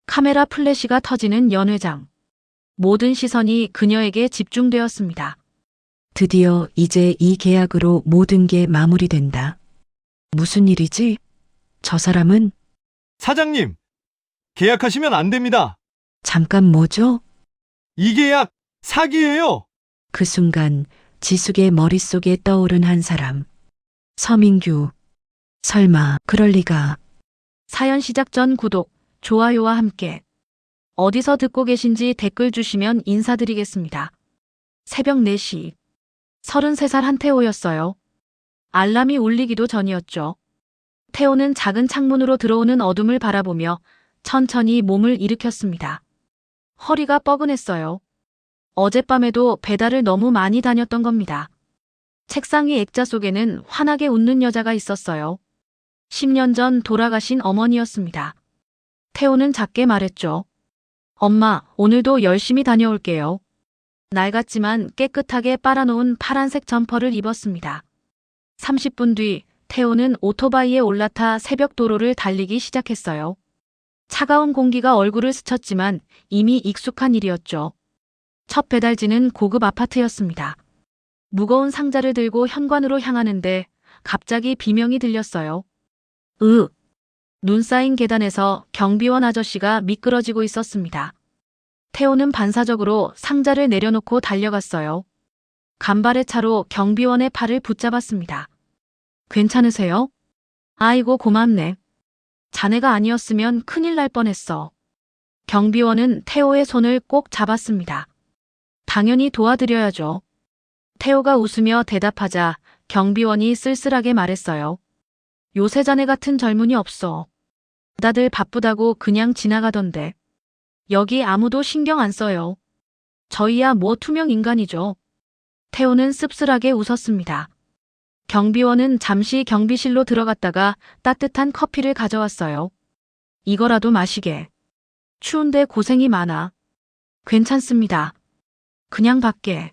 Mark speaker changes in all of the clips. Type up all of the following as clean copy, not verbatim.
Speaker 1: 카메라 플래시가 터지는 연회장. 모든 시선이 그녀에게 집중되었습니다.
Speaker 2: 드디어 이제 이 계약으로 모든 게 마무리된다. 무슨 일이지? 저 사람은
Speaker 3: 사장님, 계약하시면 안 됩니다.
Speaker 2: 잠깐 뭐죠?
Speaker 3: 이 계약 사기예요.
Speaker 2: 그 순간 지숙의 머릿속에 떠오른 한 사람. 서민규. 설마 그럴 리가.
Speaker 1: 사연 시작 전 구독, 좋아요와 함께 어디서 듣고 계신지 댓글 주시면 인사드리겠습니다. 새벽 4시. 33살 한태호였어요. 알람이 울리기도 전이었죠. 태호는 작은 창문으로 들어오는 어둠을 바라보며 천천히 몸을 일으켰습니다. 허리가 뻐근했어요. 어젯밤에도 배달을 너무 많이 다녔던 겁니다. 책상 위 액자 속에는 환하게 웃는 여자가 있었어요. 10년 전 돌아가신 어머니였습니다. 태호는 작게 말했죠. 엄마, 오늘도 열심히 다녀올게요. 낡았지만 깨끗하게 빨아놓은 파란색 점퍼를 입었습니다. 30분 뒤 태호는 오토바이에 올라타 새벽 도로를 달리기 시작했어요. 차가운 공기가 얼굴을 스쳤지만 이미 익숙한 일이었죠. 첫 배달지는 고급 아파트였습니다. 무거운 상자를 들고 현관으로 향하는데 갑자기 비명이 들렸어요. 눈 쌓인 계단에서 경비원 아저씨가 미끄러지고 있었습니다. 태호는 반사적으로 상자를 내려놓고 달려갔어요. 간발의 차로 경비원의 팔을 붙잡았습니다. 괜찮으세요? 아이고 고맙네. 자네가 아니었으면 큰일 날 뻔했어. 경비원은 태호의 손을 꼭 잡았습니다. 당연히 도와드려야죠. 태호가 웃으며 대답하자 경비원이 쓸쓸하게 말했어요. 요새 자네 같은 젊은이 없어. 다들 바쁘다고 그냥 지나가던데. 여기 아무도 신경 안 써요. 저희야 뭐 투명 인간이죠. 태호는 씁쓸하게 웃었습니다. 경비원은 잠시 경비실로 들어갔다가 따뜻한 커피를 가져왔어요. 이거라도 마시게. 추운데 고생이 많아. 괜찮습니다. 그냥 밖에.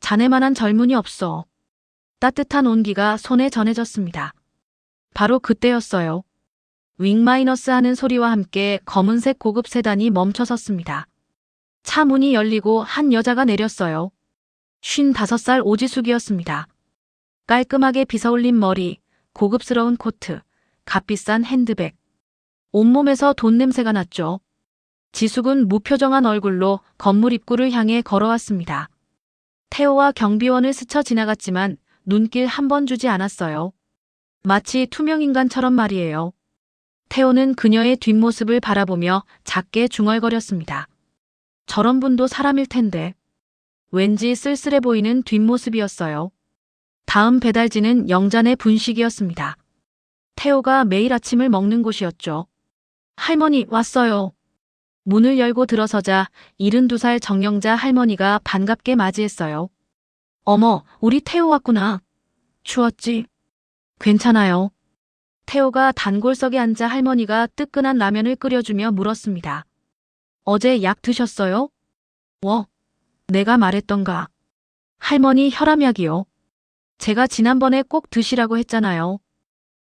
Speaker 1: 자네만한 젊은이 없어. 따뜻한 온기가 손에 전해졌습니다. 바로 그때였어요. 윙마이너스 하는 소리와 함께 검은색 고급 세단이 멈춰섰습니다. 차 문이 열리고 한 여자가 내렸어요. 55살 오지숙이었습니다. 깔끔하게 빗어올린 머리, 고급스러운 코트, 값비싼 핸드백. 온몸에서 돈 냄새가 났죠. 지숙은 무표정한 얼굴로 건물 입구를 향해 걸어왔습니다. 태호와 경비원을 스쳐 지나갔지만 눈길 한 번 주지 않았어요. 마치 투명인간처럼 말이에요. 태호는 그녀의 뒷모습을 바라보며 작게 중얼거렸습니다. 저런 분도 사람일 텐데. 왠지 쓸쓸해 보이는 뒷모습이었어요. 다음 배달지는 영잔의 분식이었습니다. 태호가 매일 아침을 먹는 곳이었죠. 할머니 왔어요. 문을 열고 들어서자 72살 정영자 할머니가 반갑게 맞이했어요. 어머, 우리 태호 왔구나. 추웠지? 괜찮아요. 태호가 단골석에 앉아 할머니가 뜨끈한 라면을 끓여주며 물었습니다. 어제 약 드셨어요? 내가 말했던가. 할머니 혈압약이요. 제가 지난번에 꼭 드시라고 했잖아요.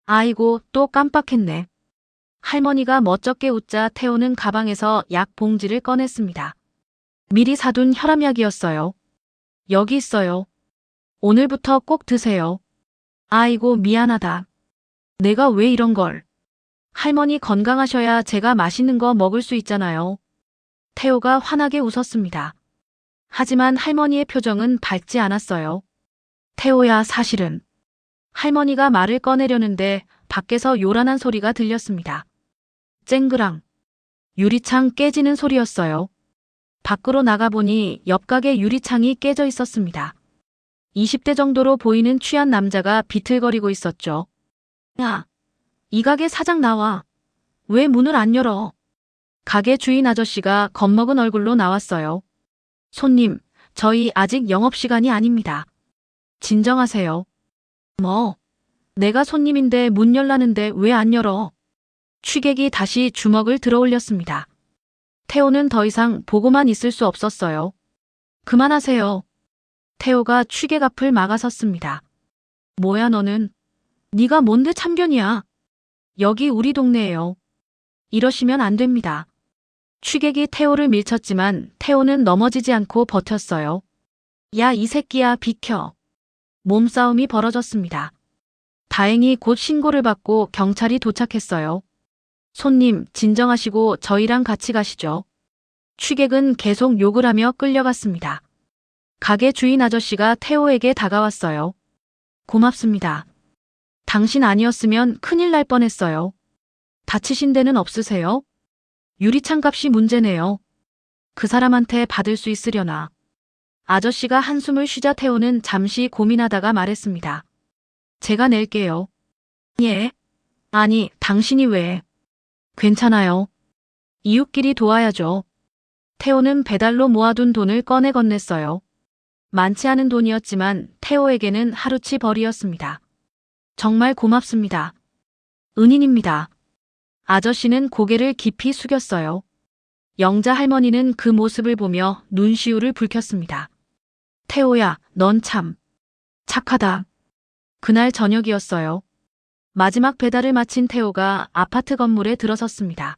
Speaker 1: 아이고, 또 깜빡했네. 할머니가 멋쩍게 웃자 태호는 가방에서 약 봉지를 꺼냈습니다. 미리 사둔 혈압약이었어요. 여기 있어요. 오늘부터 꼭 드세요. 아이고, 미안하다. 내가 왜 이런 걸. 할머니 건강하셔야 제가 맛있는 거 먹을 수 있잖아요. 태호가 환하게 웃었습니다. 하지만 할머니의 표정은 밝지 않았어요. 태호야, 사실은. 할머니가 말을 꺼내려는데 밖에서 요란한 소리가 들렸습니다. 쨍그랑. 유리창 깨지는 소리였어요. 밖으로 나가보니 옆 가게 유리창이 깨져 있었습니다. 20대 정도로 보이는 취한 남자가 비틀거리고 있었죠. 야, 이 가게 사장 나와. 왜 문을 안 열어? 가게 주인 아저씨가 겁먹은 얼굴로 나왔어요. 손님, 저희 아직 영업시간이 아닙니다. 진정하세요. 뭐? 내가 손님인데 문 열라는데 왜 안 열어? 취객이 다시 주먹을 들어 올렸습니다. 태호는 더 이상 보고만 있을 수 없었어요. 그만하세요. 태호가 취객 앞을 막아섰습니다. 뭐야 너는? 네가 뭔데 참견이야? 여기 우리 동네예요. 이러시면 안 됩니다. 취객이 태호를 밀쳤지만 태호는 넘어지지 않고 버텼어요. 야, 이 새끼야, 비켜. 몸싸움이 벌어졌습니다. 다행히 곧 신고를 받고 경찰이 도착했어요. 손님, 진정하시고 저희랑 같이 가시죠. 취객은 계속 욕을 하며 끌려갔습니다. 가게 주인 아저씨가 태호에게 다가왔어요. 고맙습니다. 당신 아니었으면 큰일 날 뻔했어요. 다치신 데는 없으세요? 유리창 값이 문제네요. 그 사람한테 받을 수 있으려나. 아저씨가 한숨을 쉬자 태호는 잠시 고민하다가 말했습니다. 제가 낼게요. 예? 아니, 당신이 왜? 괜찮아요. 이웃끼리 도와야죠. 태호는 배달로 모아둔 돈을 꺼내 건넸어요. 많지 않은 돈이었지만 태호에게는 하루치 벌이었습니다. 정말 고맙습니다. 은인입니다. 아저씨는 고개를 깊이 숙였어요. 영자 할머니는 그 모습을 보며 눈시울을 붉혔습니다. 태호야, 넌 참 착하다. 그날 저녁이었어요. 마지막 배달을 마친 태호가 아파트 건물에 들어섰습니다.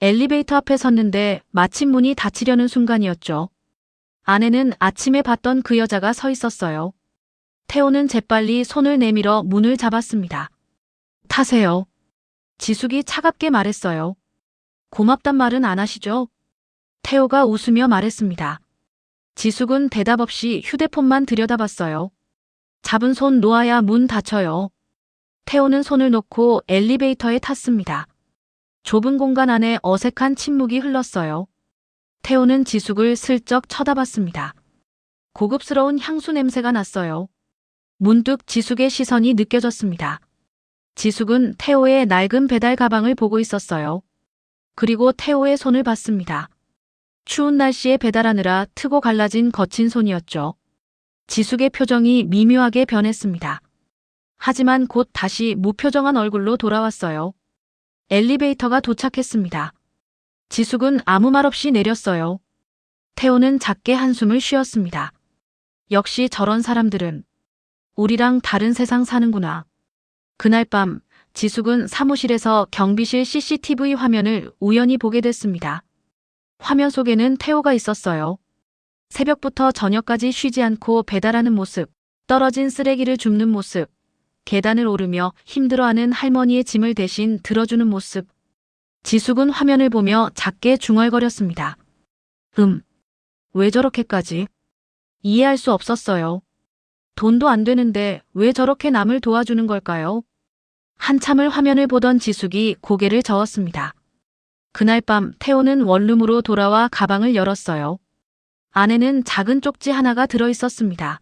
Speaker 1: 엘리베이터 앞에 섰는데 마침 문이 닫히려는 순간이었죠. 안에는 아침에 봤던 그 여자가 서 있었어요. 태호는 재빨리 손을 내밀어 문을 잡았습니다. 타세요. 지숙이 차갑게 말했어요. 고맙단 말은 안 하시죠? 태호가 웃으며 말했습니다. 지숙은 대답 없이 휴대폰만 들여다봤어요. 잡은 손 놓아야 문 닫혀요. 태호는 손을 놓고 엘리베이터에 탔습니다. 좁은 공간 안에 어색한 침묵이 흘렀어요. 태호는 지숙을 슬쩍 쳐다봤습니다. 고급스러운 향수 냄새가 났어요. 문득 지숙의 시선이 느껴졌습니다. 지숙은 태호의 낡은 배달 가방을 보고 있었어요. 그리고 태호의 손을 봤습니다. 추운 날씨에 배달하느라 트고 갈라진 거친 손이었죠. 지숙의 표정이 미묘하게 변했습니다. 하지만 곧 다시 무표정한 얼굴로 돌아왔어요. 엘리베이터가 도착했습니다. 지숙은 아무 말 없이 내렸어요. 태호는 작게 한숨을 쉬었습니다. 역시 저런 사람들은 우리랑 다른 세상 사는구나. 그날 밤 지숙은 사무실에서 경비실 CCTV 화면을 우연히 보게 됐습니다. 화면 속에는 태호가 있었어요. 새벽부터 저녁까지 쉬지 않고 배달하는 모습, 떨어진 쓰레기를 줍는 모습, 계단을 오르며 힘들어하는 할머니의 짐을 대신 들어주는 모습. 지숙은 화면을 보며 작게 중얼거렸습니다. 왜 저렇게까지? 이해할 수 없었어요. 돈도 안 되는데 왜 저렇게 남을 도와주는 걸까요? 한참을 화면을 보던 지숙이 고개를 저었습니다. 그날 밤 태호는 원룸으로 돌아와 가방을 열었어요. 안에는 작은 쪽지 하나가 들어있었습니다.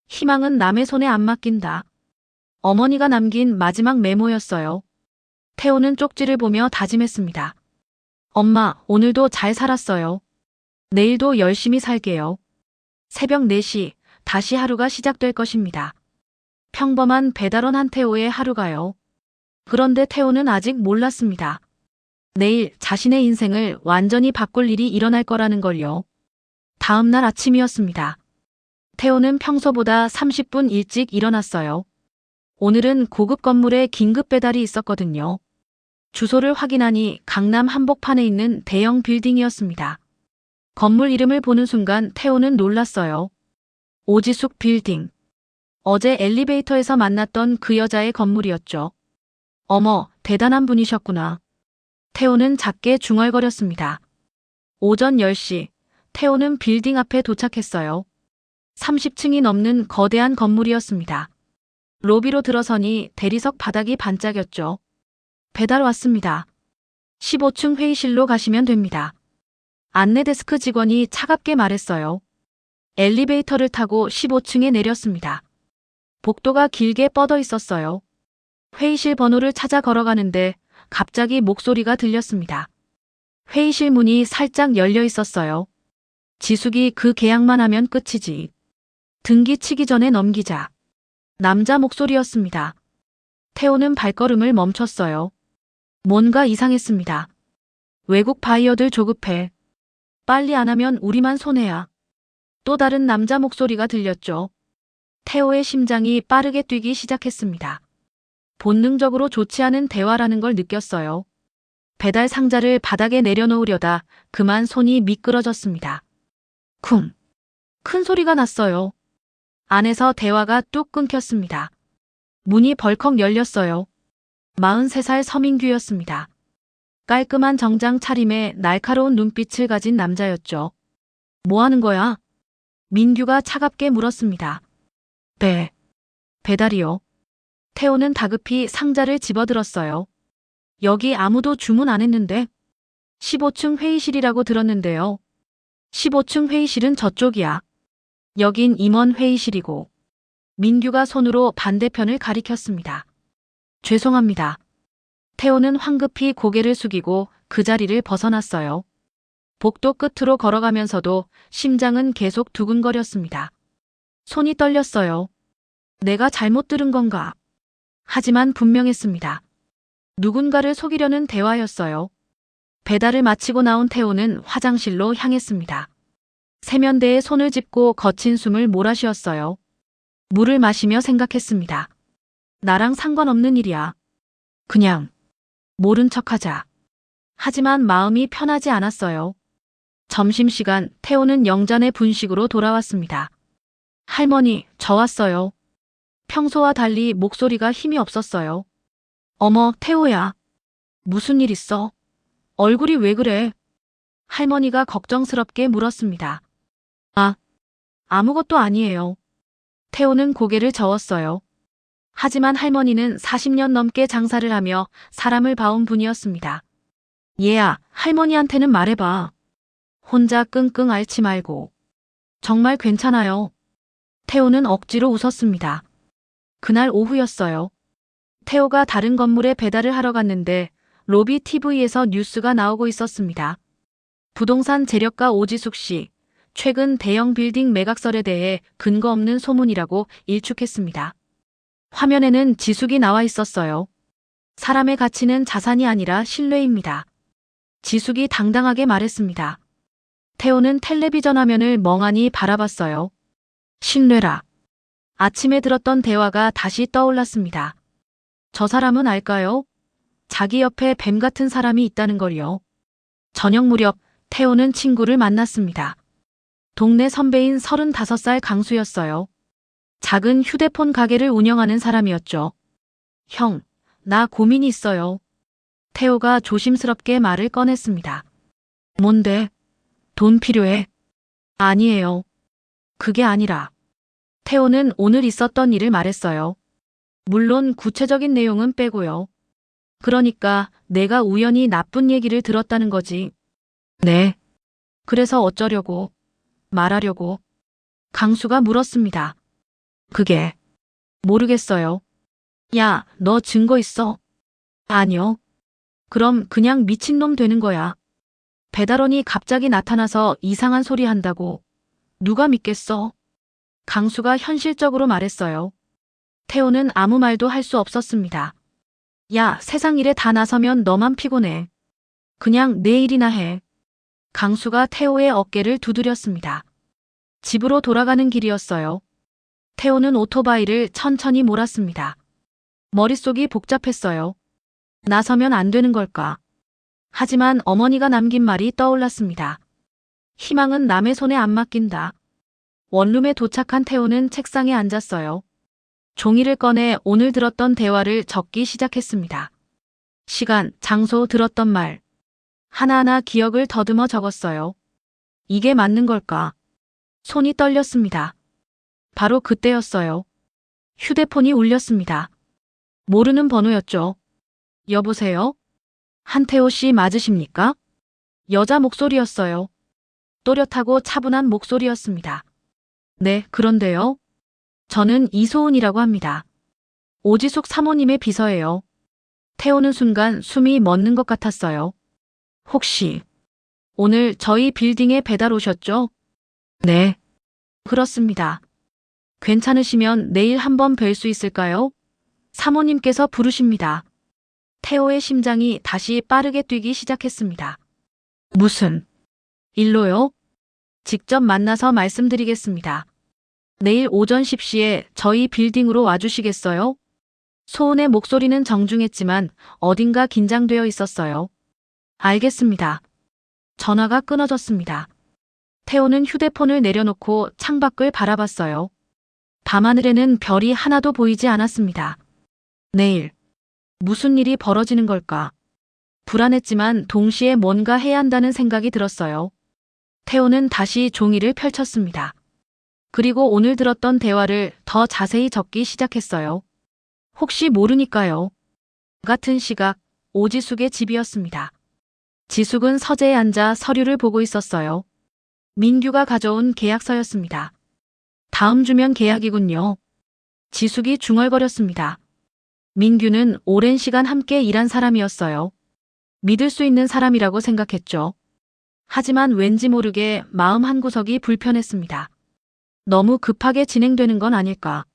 Speaker 1: 희망은 남의 손에 안 맡긴다. 어머니가 남긴 마지막 메모였어요. 태호는 쪽지를 보며 다짐했습니다. 엄마, 오늘도 잘 살았어요. 내일도 열심히 살게요. 새벽 4시, 다시 하루가 시작될 것입니다. 평범한 배달원 한태호의 하루가요. 그런데 태호는 아직 몰랐습니다. 내일 자신의 인생을 완전히 바꿀 일이 일어날 거라는 걸요. 다음 날 아침이었습니다. 태호는 평소보다 30분 일찍 일어났어요. 오늘은 고급 건물에 긴급 배달이 있었거든요. 주소를 확인하니 강남 한복판에 있는 대형 빌딩이었습니다. 건물 이름을 보는 순간 태호는 놀랐어요. 오지숙 빌딩. 어제 엘리베이터에서 만났던 그 여자의 건물이었죠. 어머, 대단한 분이셨구나. 태호는 작게 중얼거렸습니다. 오전 10시, 태호는 빌딩 앞에 도착했어요. 30층이 넘는 거대한 건물이었습니다. 로비로 들어서니 대리석 바닥이 반짝였죠. 배달 왔습니다. 15층 회의실로 가시면 됩니다. 안내 데스크 직원이 차갑게 말했어요. 엘리베이터를 타고 15층에 내렸습니다. 복도가 길게 뻗어 있었어요. 회의실 번호를 찾아 걸어가는데 갑자기 목소리가 들렸습니다. 회의실 문이 살짝 열려 있었어요. 지숙이 그 계약만 하면 끝이지. 등기 치기 전에 넘기자. 남자 목소리였습니다. 태호는 발걸음을 멈췄어요. 뭔가 이상했습니다. 외국 바이어들 조급해. 빨리 안 하면 우리만 손해야. 또 다른 남자 목소리가 들렸죠. 태호의 심장이 빠르게 뛰기 시작했습니다. 본능적으로 좋지 않은 대화라는 걸 느꼈어요. 배달 상자를 바닥에 내려놓으려다 그만 손이 미끄러졌습니다. 쿵! 큰 소리가 났어요. 안에서 대화가 뚝 끊겼습니다. 문이 벌컥 열렸어요. 43살 서민규였습니다. 깔끔한 정장 차림에 날카로운 눈빛을 가진 남자였죠. 뭐 하는 거야? 민규가 차갑게 물었습니다. 배달이요. 태호는 다급히 상자를 집어들었어요. 여기 아무도 주문 안 했는데 15층 회의실이라고 들었는데요. 15층 회의실은 저쪽이야. 여긴 임원 회의실이고. 민규가 손으로 반대편을 가리켰습니다. 죄송합니다. 태호는 황급히 고개를 숙이고 그 자리를 벗어났어요. 복도 끝으로 걸어가면서도 심장은 계속 두근거렸습니다. 손이 떨렸어요. 내가 잘못 들은 건가? 하지만 분명했습니다. 누군가를 속이려는 대화였어요. 배달을 마치고 나온 태호는 화장실로 향했습니다. 세면대에 손을 짚고 거친 숨을 몰아쉬었어요. 물을 마시며 생각했습니다. 나랑 상관없는 일이야. 그냥 모른 척하자. 하지만 마음이 편하지 않았어요. 점심시간 태호는 영잔의 분식으로 돌아왔습니다. 할머니, 저 왔어요. 평소와 달리 목소리가 힘이 없었어요. 어머, 태호야. 무슨 일 있어? 얼굴이 왜 그래? 할머니가 걱정스럽게 물었습니다. 아무것도 아니에요. 태호는 고개를 저었어요. 하지만 할머니는 40년 넘게 장사를 하며 사람을 봐온 분이었습니다. 얘야, 할머니한테는 말해봐. 혼자 끙끙 앓지 말고. 정말 괜찮아요. 태호는 억지로 웃었습니다. 그날 오후였어요. 태호가 다른 건물에 배달을 하러 갔는데 로비 TV에서 뉴스가 나오고 있었습니다. 부동산 재력가 오지숙 씨, 최근 대형 빌딩 매각설에 대해 근거 없는 소문이라고 일축했습니다. 화면에는 지숙이 나와 있었어요. 사람의 가치는 자산이 아니라 신뢰입니다. 지숙이 당당하게 말했습니다. 태호는 텔레비전 화면을 멍하니 바라봤어요. 신뢰라. 아침에 들었던 대화가 다시 떠올랐습니다. 저 사람은 알까요? 자기 옆에 뱀 같은 사람이 있다는 걸요. 저녁 무렵 태호는 친구를 만났습니다. 동네 선배인 35살 강수였어요. 작은 휴대폰 가게를 운영하는 사람이었죠. 형, 나 고민이 있어요. 태호가 조심스럽게 말을 꺼냈습니다. 뭔데? 돈 필요해? 아니에요. 그게 아니라. 태호는 오늘 있었던 일을 말했어요. 물론 구체적인 내용은 빼고요. 그러니까 내가 우연히 나쁜 얘기를 들었다는 거지. 네. 그래서 어쩌려고? 말하려고? 강수가 물었습니다. 그게 모르겠어요. 야, 너 증거 있어? 아니요. 그럼 그냥 미친놈 되는 거야. 배달원이 갑자기 나타나서 이상한 소리 한다고. 누가 믿겠어? 강수가 현실적으로 말했어요. 태호는 아무 말도 할 수 없었습니다. 야, 세상 일에 다 나서면 너만 피곤해. 그냥 내 일이나 해. 강수가 태호의 어깨를 두드렸습니다. 집으로 돌아가는 길이었어요. 태호는 오토바이를 천천히 몰았습니다. 머릿속이 복잡했어요. 나서면 안 되는 걸까? 하지만 어머니가 남긴 말이 떠올랐습니다. 희망은 남의 손에 안 맡긴다. 원룸에 도착한 태호는 책상에 앉았어요. 종이를 꺼내 오늘 들었던 대화를 적기 시작했습니다. 시간, 장소, 들었던 말. 하나하나 기억을 더듬어 적었어요. 이게 맞는 걸까? 손이 떨렸습니다. 바로 그때였어요. 휴대폰이 울렸습니다. 모르는 번호였죠. 여보세요? 한태호 씨 맞으십니까? 여자 목소리였어요. 또렷하고 차분한 목소리였습니다. 네, 그런데요. 저는 이소은이라고 합니다. 오지숙 사모님의 비서예요. 태우는 순간 숨이 멎는 것 같았어요. 혹시 오늘 저희 빌딩에 배달 오셨죠? 네. 그렇습니다. 괜찮으시면 내일 한번 뵐 수 있을까요? 사모님께서 부르십니다. 태호의 심장이 다시 빠르게 뛰기 시작했습니다. 무슨 일로요? 직접 만나서 말씀드리겠습니다. 내일 오전 10시에 저희 빌딩으로 와주시겠어요? 소은의 목소리는 정중했지만 어딘가 긴장되어 있었어요. 알겠습니다. 전화가 끊어졌습니다. 태호는 휴대폰을 내려놓고 창밖을 바라봤어요. 밤하늘에는 별이 하나도 보이지 않았습니다. 내일 무슨 일이 벌어지는 걸까? 불안했지만 동시에 뭔가 해야 한다는 생각이 들었어요. 태호는 다시 종이를 펼쳤습니다. 그리고 오늘 들었던 대화를 더 자세히 적기 시작했어요. 혹시 모르니까요. 같은 시각 오지숙의 집이었습니다. 지숙은 서재에 앉아 서류를 보고 있었어요. 민규가 가져온 계약서였습니다. 다음 주면 계약이군요. 지숙이 중얼거렸습니다. 민규는 오랜 시간 함께 일한 사람이었어요. 믿을 수 있는 사람이라고 생각했죠. 하지만 왠지 모르게 마음 한구석이 불편했습니다. 너무 급하게 진행되는 건 아닐까.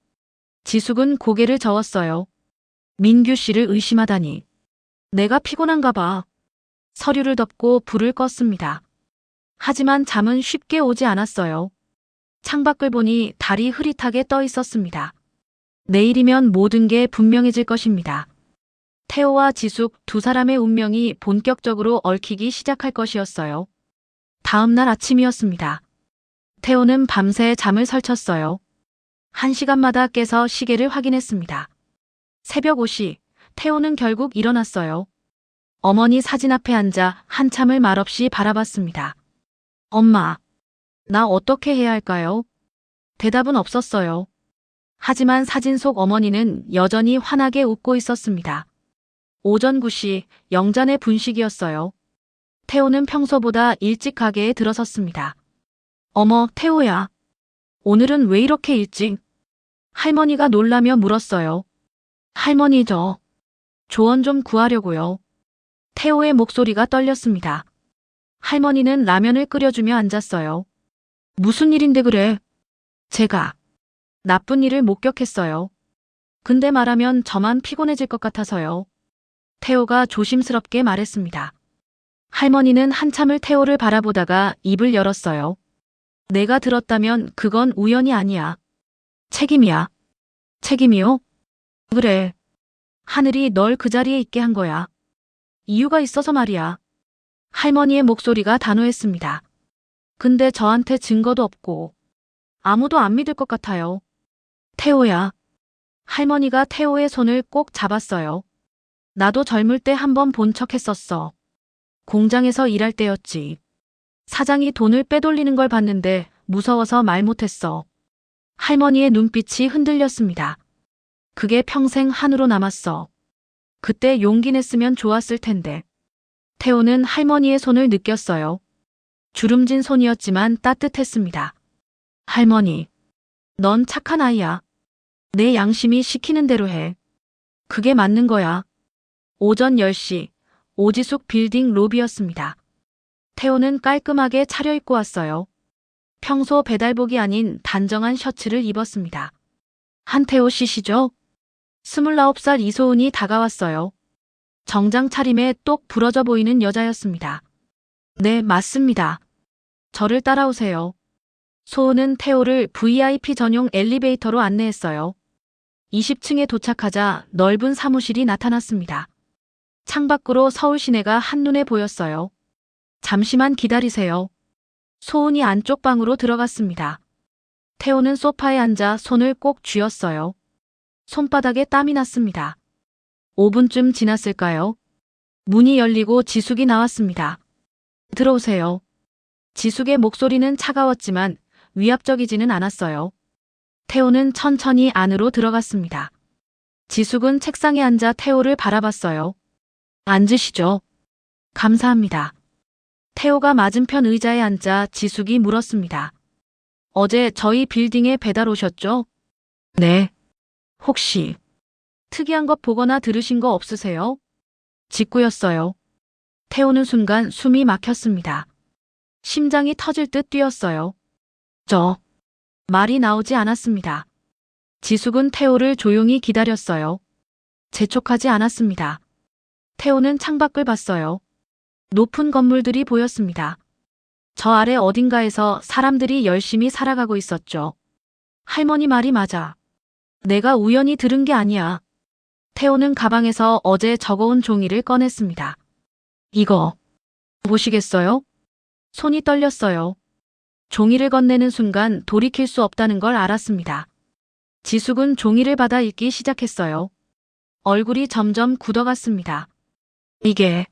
Speaker 1: 지숙은 고개를 저었어요. 민규 씨를 의심하다니. 내가 피곤한가 봐. 서류를 덮고 불을 껐습니다. 하지만 잠은 쉽게 오지 않았어요. 창밖을 보니 달이 흐릿하게 떠 있었습니다. 내일이면 모든 게 분명해질 것입니다. 태호와 지숙 두 사람의 운명이 본격적으로 얽히기 시작할 것이었어요. 다음 날 아침이었습니다. 태호는 밤새 잠을 설쳤어요. 1시간마다 깨서 시계를 확인했습니다. 새벽 5시, 태호는 결국 일어났어요. 어머니 사진 앞에 앉아 한참을 말없이 바라봤습니다. 엄마, 나 어떻게 해야 할까요? 대답은 없었어요. 하지만 사진 속 어머니는 여전히 환하게 웃고 있었습니다. 오전 9시, 영잔의 분식이었어요. 태호는 평소보다 일찍 가게에 들어섰습니다. 어머, 태호야. 오늘은 왜 이렇게 일찍? 할머니가 놀라며 물었어요. 할머니 저 조언 좀 구하려고요. 태호의 목소리가 떨렸습니다. 할머니는 라면을 끓여주며 앉았어요. 무슨 일인데 그래? 제가 나쁜 일을 목격했어요. 근데 말하면 저만 피곤해질 것 같아서요. 태호가 조심스럽게 말했습니다. 할머니는 한참을 태호를 바라보다가 입을 열었어요. 내가 들었다면 그건 우연이 아니야. 책임이야. 책임이요? 그래. 하늘이 널 그 자리에 있게 한 거야. 이유가 있어서 말이야. 할머니의 목소리가 단호했습니다. 근데 저한테 증거도 없고 아무도 안 믿을 것 같아요. 태호야. 할머니가 태호의 손을 꼭 잡았어요. 나도 젊을 때 한번 본 척 했었어. 공장에서 일할 때였지. 사장이 돈을 빼돌리는 걸 봤는데 무서워서 말 못했어. 할머니의 눈빛이 흔들렸습니다. 그게 평생 한으로 남았어. 그때 용기 냈으면 좋았을 텐데. 태호는 할머니의 손을 느꼈어요. 주름진 손이었지만 따뜻했습니다. 할머니, 넌 착한 아이야. 내 양심이 시키는 대로 해. 그게 맞는 거야. 오전 10시, 오지숙 빌딩 로비였습니다. 태호는 깔끔하게 차려입고 왔어요. 평소 배달복이 아닌 단정한 셔츠를 입었습니다. 한태호 씨시죠? 29살 이소은이 다가왔어요. 정장 차림에 똑 부러져 보이는 여자였습니다. 네, 맞습니다. 저를 따라오세요. 소은은 태호를 VIP 전용 엘리베이터로 안내했어요. 20층에 도착하자 넓은 사무실이 나타났습니다. 창밖으로 서울 시내가 한눈에 보였어요. 잠시만 기다리세요. 소은이 안쪽 방으로 들어갔습니다. 태호는 소파에 앉아 손을 꼭 쥐었어요. 손바닥에 땀이 났습니다. 5분쯤 지났을까요? 문이 열리고 지숙이 나왔습니다. 들어오세요. 지숙의 목소리는 차가웠지만 위압적이지는 않았어요. 태호는 천천히 안으로 들어갔습니다. 지숙은 책상에 앉아 태호를 바라봤어요. 앉으시죠. 감사합니다. 태호가 맞은편 의자에 앉아 지숙이 물었습니다. 어제 저희 빌딩에 배달 오셨죠? 네. 혹시 특이한 것 보거나 들으신 거 없으세요? 직구였어요. 태호는 순간 숨이 막혔습니다. 심장이 터질 듯 뛰었어요. 말이 나오지 않았습니다. 지숙은 태호를 조용히 기다렸어요. 재촉하지 않았습니다. 태호는 창밖을 봤어요. 높은 건물들이 보였습니다. 저 아래 어딘가에서 사람들이 열심히 살아가고 있었죠. 할머니 말이 맞아. 내가 우연히 들은 게 아니야. 태호는 가방에서 어제 적어온 종이를 꺼냈습니다. 이거 보시겠어요? 손이 떨렸어요. 종이를 건네는 순간 돌이킬 수 없다는 걸 알았습니다. 지숙은 종이를 받아 읽기 시작했어요. 얼굴이 점점 굳어갔습니다. 이게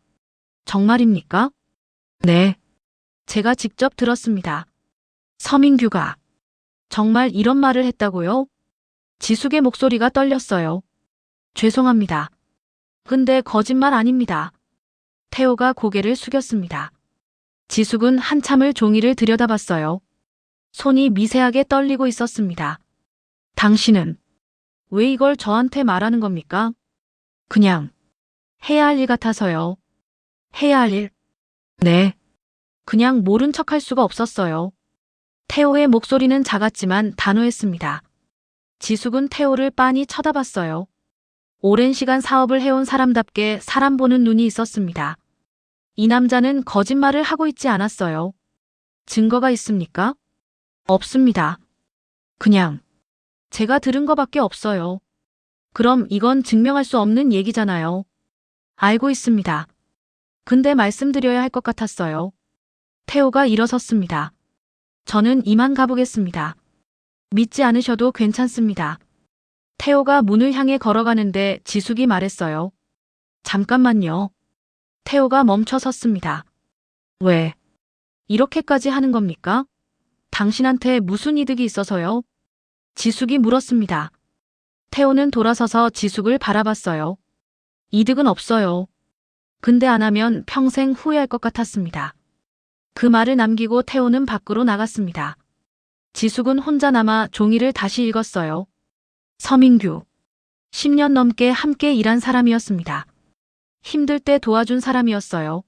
Speaker 1: 정말입니까? 네. 제가 직접 들었습니다. 서민규가 정말 이런 말을 했다고요? 지숙의 목소리가 떨렸어요. 죄송합니다. 근데 거짓말 아닙니다. 태호가 고개를 숙였습니다. 지숙은 한참을 종이를 들여다봤어요. 손이 미세하게 떨리고 있었습니다. 당신은 왜 이걸 저한테 말하는 겁니까? 그냥 해야 할 일 같아서요. 해야 할 일? 네. 그냥 모른 척할 수가 없었어요. 태호의 목소리는 작았지만 단호했습니다. 지숙은 태호를 빤히 쳐다봤어요. 오랜 시간 사업을 해온 사람답게 사람 보는 눈이 있었습니다. 이 남자는 거짓말을 하고 있지 않았어요. 증거가 있습니까? 없습니다. 그냥 제가 들은 거밖에 없어요. 그럼 이건 증명할 수 없는 얘기잖아요. 알고 있습니다. 근데 말씀드려야 할 것 같았어요. 태호가 일어섰습니다. 저는 이만 가보겠습니다. 믿지 않으셔도 괜찮습니다. 태호가 문을 향해 걸어가는데 지숙이 말했어요. 잠깐만요. 태호가 멈춰 섰습니다. 왜? 이렇게까지 하는 겁니까? 당신한테 무슨 이득이 있어서요? 지숙이 물었습니다. 태호는 돌아서서 지숙을 바라봤어요. 이득은 없어요. 근데 안 하면 평생 후회할 것 같았습니다. 그 말을 남기고 태호는 밖으로 나갔습니다. 지숙은 혼자 남아 종이를 다시 읽었어요. 서민규. 10년 넘게 함께 일한 사람이었습니다. 힘들 때 도와준 사람이었어요.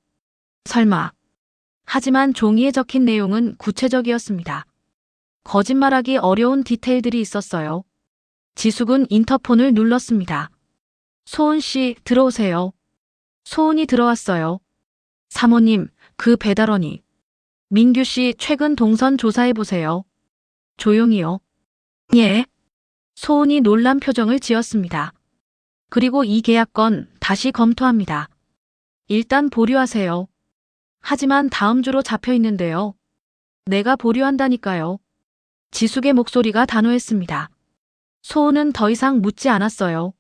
Speaker 1: 설마. 하지만 종이에 적힌 내용은 구체적이었습니다. 거짓말하기 어려운 디테일들이 있었어요. 지숙은 인터폰을 눌렀습니다. 소은 씨, 들어오세요. 소은이 들어왔어요. 사모님, 그 배달원이. 민규 씨 최근 동선 조사해보세요. 조용히요. 예. 소은이 놀란 표정을 지었습니다. 그리고 이 계약건 다시 검토합니다. 일단 보류하세요. 하지만 다음 주로 잡혀 있는데요. 내가 보류한다니까요. 지숙의 목소리가 단호했습니다. 소은은 더 이상 묻지 않았어요.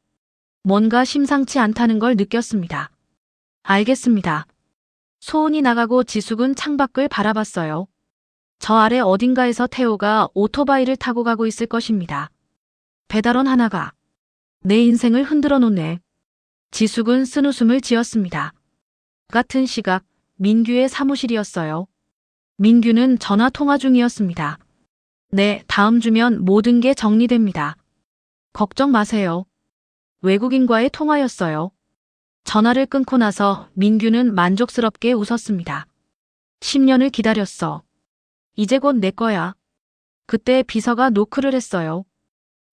Speaker 1: 뭔가 심상치 않다는 걸 느꼈습니다. 알겠습니다. 소은이 나가고 지숙은 창밖을 바라봤어요. 저 아래 어딘가에서 태호가 오토바이를 타고 가고 있을 것입니다. 배달원 하나가 내 인생을 흔들어 놓네. 지숙은 쓴웃음을 지었습니다. 같은 시각 민규의 사무실이었어요. 민규는 전화 통화 중이었습니다. 네, 다음 주면 모든 게 정리됩니다. 걱정 마세요. 외국인과의 통화였어요. 전화를 끊고 나서 민규는 만족스럽게 웃었습니다. 10년을 기다렸어. 이제 곧 내 거야. 그때 비서가 노크를 했어요.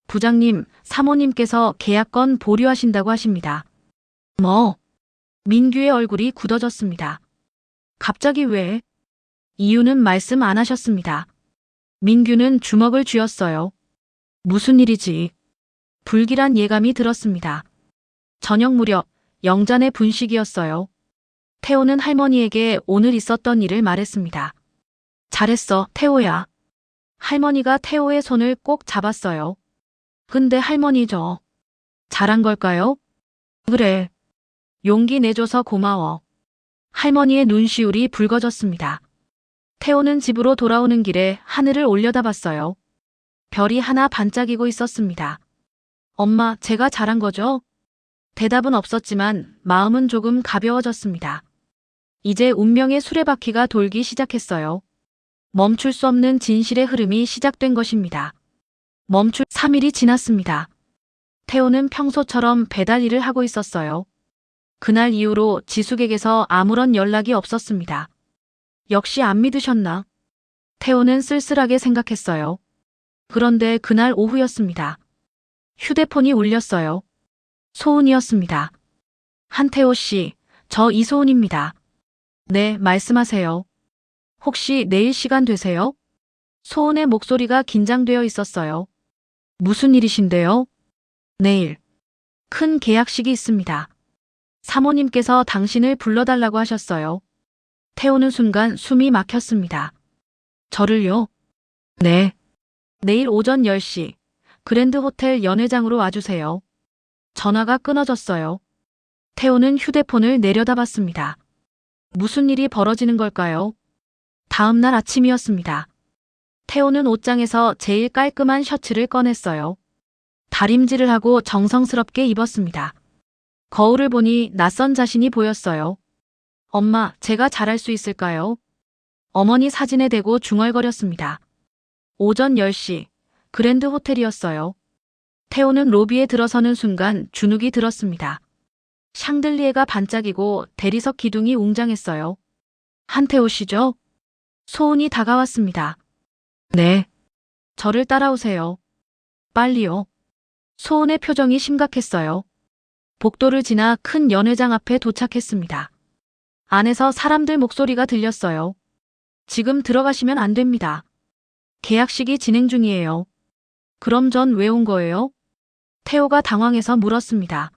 Speaker 1: 부장님, 사모님께서 계약건 보류하신다고 하십니다. 뭐? 민규의 얼굴이 굳어졌습니다. 갑자기 왜? 이유는 말씀 안 하셨습니다. 민규는 주먹을 쥐었어요. 무슨 일이지? 불길한 예감이 들었습니다. 저녁 무렵 영잔의 분식이었어요. 태호는 할머니에게 오늘 있었던 일을 말했습니다. 잘했어, 태호야. 할머니가 태호의 손을 꼭 잡았어요. 근데 할머니 잘한 걸까요? 그래. 용기 내줘서 고마워. 할머니의 눈시울이 붉어졌습니다. 태호는 집으로 돌아오는 길에 하늘을 올려다봤어요. 별이 하나 반짝이고 있었습니다. 엄마, 제가 잘한 거죠? 대답은 없었지만 마음은 조금 가벼워졌습니다. 이제 운명의 수레바퀴가 돌기 시작했어요. 멈출 수 없는 진실의 흐름이 시작된 것입니다. 3일이 지났습니다. 태호는 평소처럼 배달 일을 하고 있었어요. 그날 이후로 지숙에게서 아무런 연락이 없었습니다. 역시 안 믿으셨나? 태호는 쓸쓸하게 생각했어요. 그런데 그날 오후였습니다. 휴대폰이 울렸어요. 소은이었습니다. 한태호 씨, 저 이소은입니다. 네, 말씀하세요. 혹시 내일 시간 되세요? 소은의 목소리가 긴장되어 있었어요. 무슨 일이신데요? 내일. 큰 계약식이 있습니다. 사모님께서 당신을 불러달라고 하셨어요. 태우는 순간 숨이 막혔습니다. 저를요?
Speaker 2: 네,
Speaker 1: 내일 오전 10시 그랜드 호텔 연회장으로 와주세요. 전화가 끊어졌어요. 태호는 휴대폰을 내려다봤습니다. 무슨 일이 벌어지는 걸까요? 다음 날 아침이었습니다. 태호는 옷장에서 제일 깔끔한 셔츠를 꺼냈어요. 다림질을 하고 정성스럽게 입었습니다. 거울을 보니 낯선 자신이 보였어요. 엄마, 제가 잘할 수 있을까요? 어머니 사진에 대고 중얼거렸습니다. 오전 10시, 그랜드 호텔이었어요. 태호는 로비에 들어서는 순간 주눅이 들었습니다. 샹들리에가 반짝이고 대리석 기둥이 웅장했어요. 한태호 씨죠? 소은이 다가왔습니다.
Speaker 2: 네,
Speaker 1: 저를 따라오세요. 빨리요. 소은의 표정이 심각했어요. 복도를 지나 큰 연회장 앞에 도착했습니다. 안에서 사람들 목소리가 들렸어요. 지금 들어가시면 안 됩니다. 계약식이 진행 중이에요. 그럼 전 왜 온 거예요? 태호가 당황해서 물었습니다.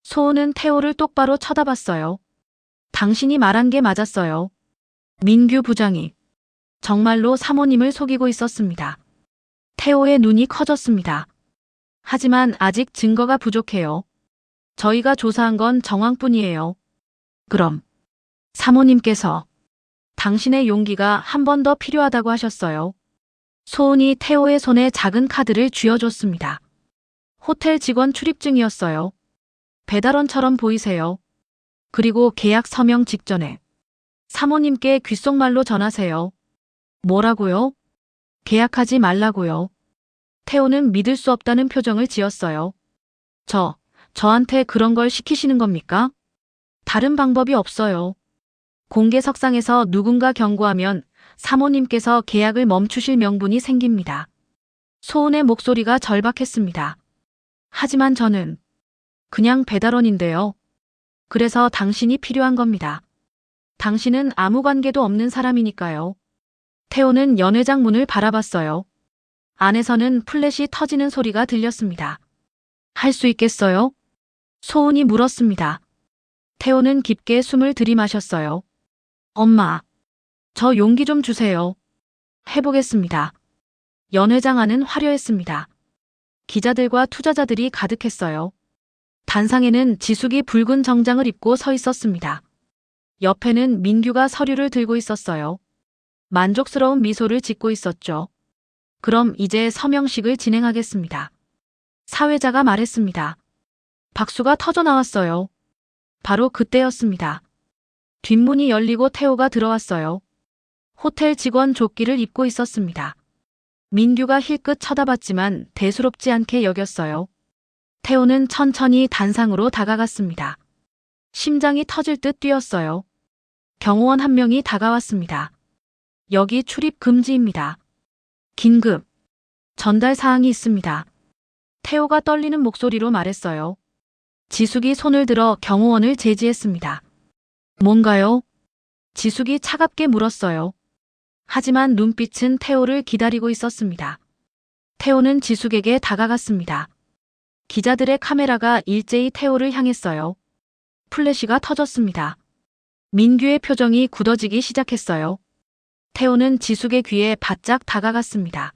Speaker 1: 소은은 태호를 똑바로 쳐다봤어요. 당신이 말한 게 맞았어요. 민규 부장이 정말로 사모님을 속이고 있었습니다. 태호의 눈이 커졌습니다. 하지만 아직 증거가 부족해요. 저희가 조사한 건 정황뿐이에요. 그럼 사모님께서 당신의 용기가 한 번 더 필요하다고 하셨어요. 소은이 태호의 손에 작은 카드를 쥐어줬습니다. 호텔 직원 출입증이었어요. 배달원처럼 보이세요. 그리고 계약 서명 직전에 사모님께 귓속말로 전하세요. 뭐라고요? 계약하지 말라고요. 태호는 믿을 수 없다는 표정을 지었어요. 저한테 그런 걸 시키시는 겁니까? 다른 방법이 없어요. 공개석상에서 누군가 경고하면 사모님께서 계약을 멈추실 명분이 생깁니다. 소은의 목소리가 절박했습니다. 하지만 저는 그냥 배달원인데요. 그래서 당신이 필요한 겁니다. 당신은 아무 관계도 없는 사람이니까요. 태호는 연회장 문을 바라봤어요. 안에서는 플랫이 터지는 소리가 들렸습니다. 할 수 있겠어요? 소은이 물었습니다. 태호는 깊게 숨을 들이마셨어요. 엄마, 저 용기 좀 주세요. 해보겠습니다. 연회장 안은 화려했습니다. 기자들과 투자자들이 가득했어요. 단상에는 지숙이 붉은 정장을 입고 서 있었습니다. 옆에는 민규가 서류를 들고 있었어요. 만족스러운 미소를 짓고 있었죠. 그럼 이제 서명식을 진행하겠습니다. 사회자가 말했습니다. 박수가 터져 나왔어요. 바로 그때였습니다. 뒷문이 열리고 태호가 들어왔어요. 호텔 직원 조끼를 입고 있었습니다. 민규가 힐끗 쳐다봤지만 대수롭지 않게 여겼어요. 태호는 천천히 단상으로 다가갔습니다. 심장이 터질 듯 뛰었어요. 경호원 한 명이 다가왔습니다. 여기 출입 금지입니다. 긴급 전달 사항이 있습니다. 태호가 떨리는 목소리로 말했어요. 지숙이 손을 들어 경호원을 제지했습니다. 뭔가요? 지숙이 차갑게 물었어요. 하지만 눈빛은 태호를 기다리고 있었습니다. 태호는 지숙에게 다가갔습니다. 기자들의 카메라가 일제히 태호를 향했어요. 플래시가 터졌습니다. 민규의 표정이 굳어지기 시작했어요. 태호는 지숙의 귀에 바짝 다가갔습니다.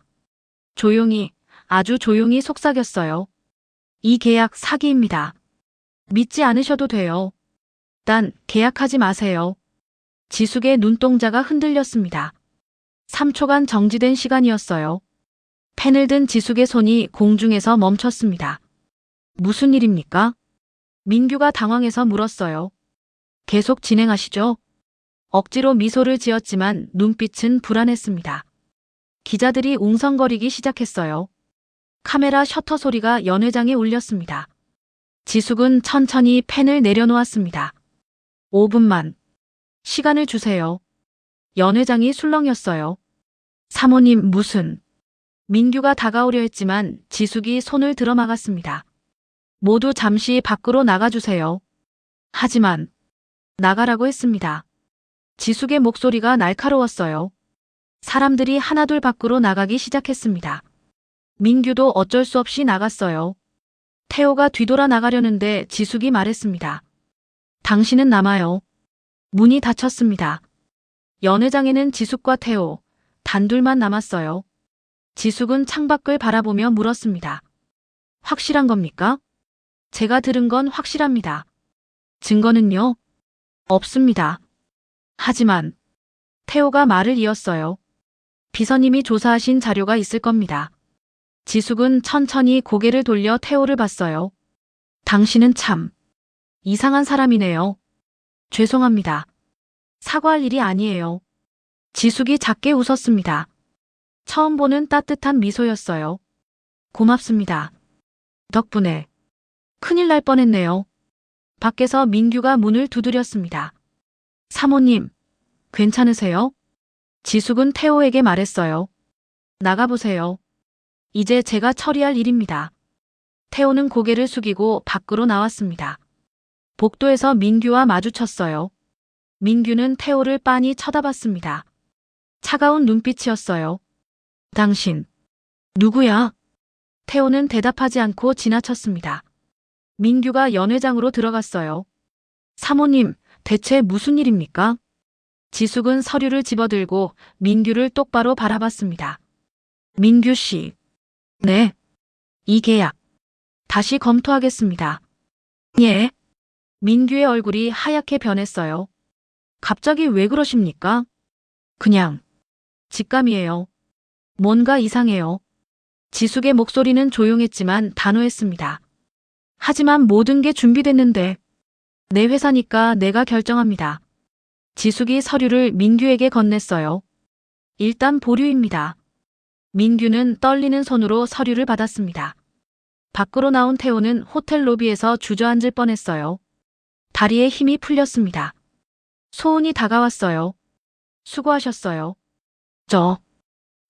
Speaker 1: 조용히, 아주 조용히 속삭였어요. 이 계약 사기입니다. 믿지 않으셔도 돼요. 단 계약하지 마세요. 지숙의 눈동자가 흔들렸습니다. 3초간 정지된 시간이었어요. 펜을 든 지숙의 손이 공중에서 멈췄습니다. 무슨 일입니까? 민규가 당황해서 물었어요. 계속 진행하시죠. 억지로 미소를 지었지만 눈빛은 불안했습니다. 기자들이 웅성거리기 시작했어요. 카메라 셔터 소리가 연회장에 울렸습니다. 지숙은 천천히 펜을 내려놓았습니다. 5분만. 시간을 주세요. 연회장이 술렁였어요. 사모님 무슨. 민규가 다가오려 했지만 지숙이 손을 들어막았습니다. 모두 잠시 밖으로 나가주세요. 하지만 나가라고 했습니다. 지숙의 목소리가 날카로웠어요. 사람들이 하나둘 밖으로 나가기 시작했습니다. 민규도 어쩔 수 없이 나갔어요. 태호가 뒤돌아 나가려는데 지숙이 말했습니다. 당신은 남아요. 문이 닫혔습니다. 연회장에는 지숙과 태호, 단둘만 남았어요. 지숙은 창밖을 바라보며 물었습니다. 확실한 겁니까? 제가 들은 건 확실합니다. 증거는요? 없습니다. 하지만 태호가 말을 이었어요. 비서님이 조사하신 자료가 있을 겁니다. 지숙은 천천히 고개를 돌려 태호를 봤어요. 당신은 참 이상한 사람이네요. 죄송합니다. 사과할 일이 아니에요. 지숙이 작게 웃었습니다. 처음 보는 따뜻한 미소였어요. 고맙습니다. 덕분에 큰일 날 뻔했네요. 밖에서 민규가 문을 두드렸습니다. 사모님, 괜찮으세요? 지숙은 태호에게 말했어요. 나가보세요. 이제 제가 처리할 일입니다. 태호는 고개를 숙이고 밖으로 나왔습니다. 복도에서 민규와 마주쳤어요. 민규는 태호를 빤히 쳐다봤습니다. 차가운 눈빛이었어요. 당신, 누구야? 태호는 대답하지 않고 지나쳤습니다. 민규가 연회장으로 들어갔어요. 사모님, 대체 무슨 일입니까? 지숙은 서류를 집어들고 민규를 똑바로 바라봤습니다. 민규 씨. 네. 이 계약. 다시 검토하겠습니다. 예. 민규의 얼굴이 하얗게 변했어요. 갑자기 왜 그러십니까? 그냥 직감이에요. 뭔가 이상해요. 지숙의 목소리는 조용했지만 단호했습니다. 하지만 모든 게 준비됐는데 내 회사니까 내가 결정합니다. 지숙이 서류를 민규에게 건넸어요. 일단 보류입니다. 민규는 떨리는 손으로 서류를 받았습니다. 밖으로 나온 태호는 호텔 로비에서 주저앉을 뻔했어요. 다리에 힘이 풀렸습니다. 소은이 다가왔어요. 수고하셨어요.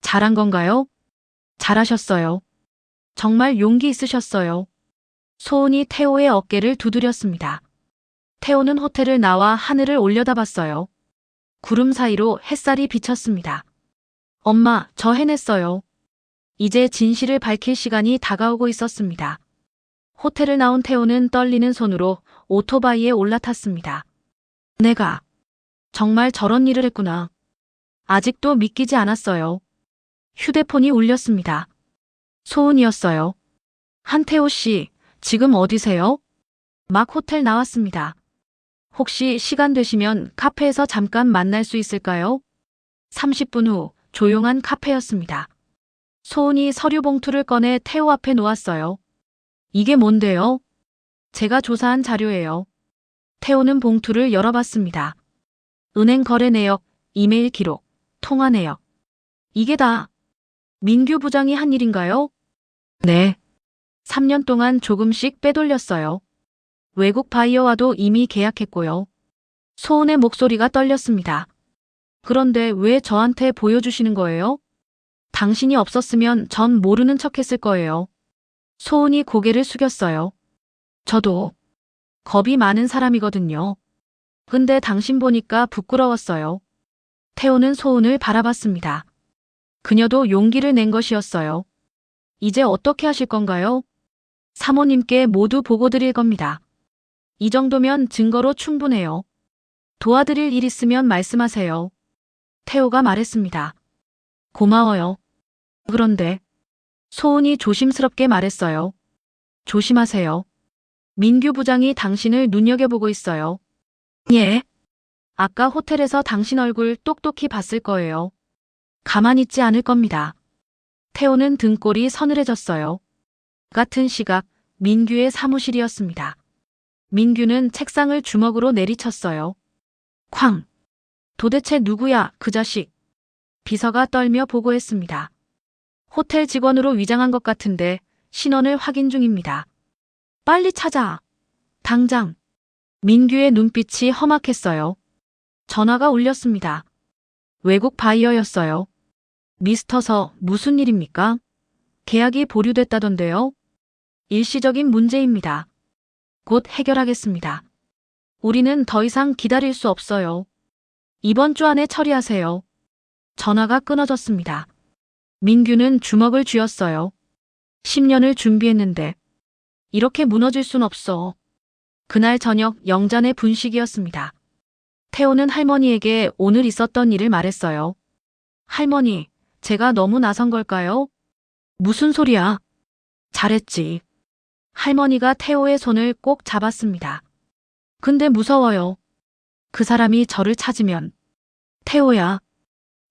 Speaker 1: 잘한 건가요? 잘하셨어요. 정말 용기 있으셨어요. 소은이 태호의 어깨를 두드렸습니다. 태호는 호텔을 나와 하늘을 올려다봤어요. 구름 사이로 햇살이 비쳤습니다. 엄마, 저 해냈어요. 이제 진실을 밝힐 시간이 다가오고 있었습니다. 호텔을 나온 태호는 떨리는 손으로 오토바이에 올라탔습니다. 내가 정말 저런 일을 했구나. 아직도 믿기지 않았어요. 휴대폰이 울렸습니다. 소은이었어요. 한태호 씨, 지금 어디세요? 막 호텔 나왔습니다. 혹시 시간 되시면 카페에서 잠깐 만날 수 있을까요? 30분 후 조용한 카페였습니다. 소은이 서류 봉투를 꺼내 태호 앞에 놓았어요. 이게 뭔데요? 제가 조사한 자료예요. 태호는 봉투를 열어봤습니다. 은행 거래 내역, 이메일 기록, 통화 내역. 이게 다 민규 부장이 한 일인가요? 네. 3년 동안 조금씩 빼돌렸어요. 외국 바이어와도 이미 계약했고요. 소은의 목소리가 떨렸습니다. 그런데 왜 저한테 보여주시는 거예요? 당신이 없었으면 전 모르는 척 했을 거예요. 소은이 고개를 숙였어요. 저도 겁이 많은 사람이거든요. 근데 당신 보니까 부끄러웠어요. 태호는 소은을 바라봤습니다. 그녀도 용기를 낸 것이었어요. 이제 어떻게 하실 건가요? 사모님께 모두 보고 드릴 겁니다. 이 정도면 증거로 충분해요. 도와드릴 일 있으면 말씀하세요. 태호가 말했습니다. 고마워요. 그런데 소은이 조심스럽게 말했어요. 조심하세요. 민규 부장이 당신을 눈여겨보고 있어요. 예. 아까 호텔에서 당신 얼굴 똑똑히 봤을 거예요. 가만히 있지 않을 겁니다. 태호는 등골이 서늘해졌어요. 같은 시각 민규의 사무실이었습니다. 민규는 책상을 주먹으로 내리쳤어요. 쾅! 도대체 누구야, 그 자식? 비서가 떨며 보고했습니다. 호텔 직원으로 위장한 것 같은데 신원을 확인 중입니다. 빨리 찾아. 당장. 민규의 눈빛이 험악했어요. 전화가 울렸습니다. 외국 바이어였어요. 미스터 서, 무슨 일입니까? 계약이 보류됐다던데요? 일시적인 문제입니다. 곧 해결하겠습니다. 우리는 더 이상 기다릴 수 없어요. 이번 주 안에 처리하세요. 전화가 끊어졌습니다. 민규는 주먹을 쥐었어요. 10년을 준비했는데 이렇게 무너질 순 없어. 그날 저녁 영잔의 분식이었습니다. 태호는 할머니에게 오늘 있었던 일을 말했어요. 할머니, 제가 너무 나선 걸까요? 무슨 소리야? 잘했지. 할머니가 태호의 손을 꼭 잡았습니다. 근데 무서워요. 그 사람이 저를 찾으면. 태호야.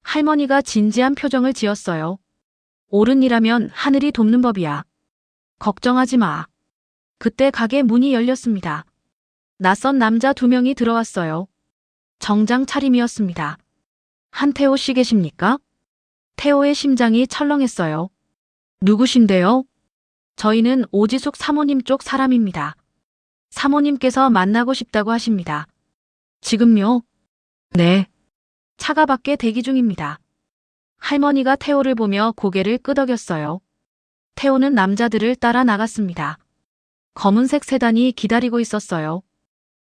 Speaker 1: 할머니가 진지한 표정을 지었어요. 옳은 일하면 하늘이 돕는 법이야. 걱정하지 마. 그때 가게 문이 열렸습니다. 낯선 남자 2명이 들어왔어요. 정장 차림이었습니다. 한태호 씨 계십니까? 태호의 심장이 철렁했어요. 누구신데요? 저희는 오지숙 사모님 쪽 사람입니다. 사모님께서 만나고 싶다고 하십니다. 지금요? 네. 차가 밖에 대기 중입니다. 할머니가 태호를 보며 고개를 끄덕였어요. 태호는 남자들을 따라 나갔습니다. 검은색 세단이 기다리고 있었어요.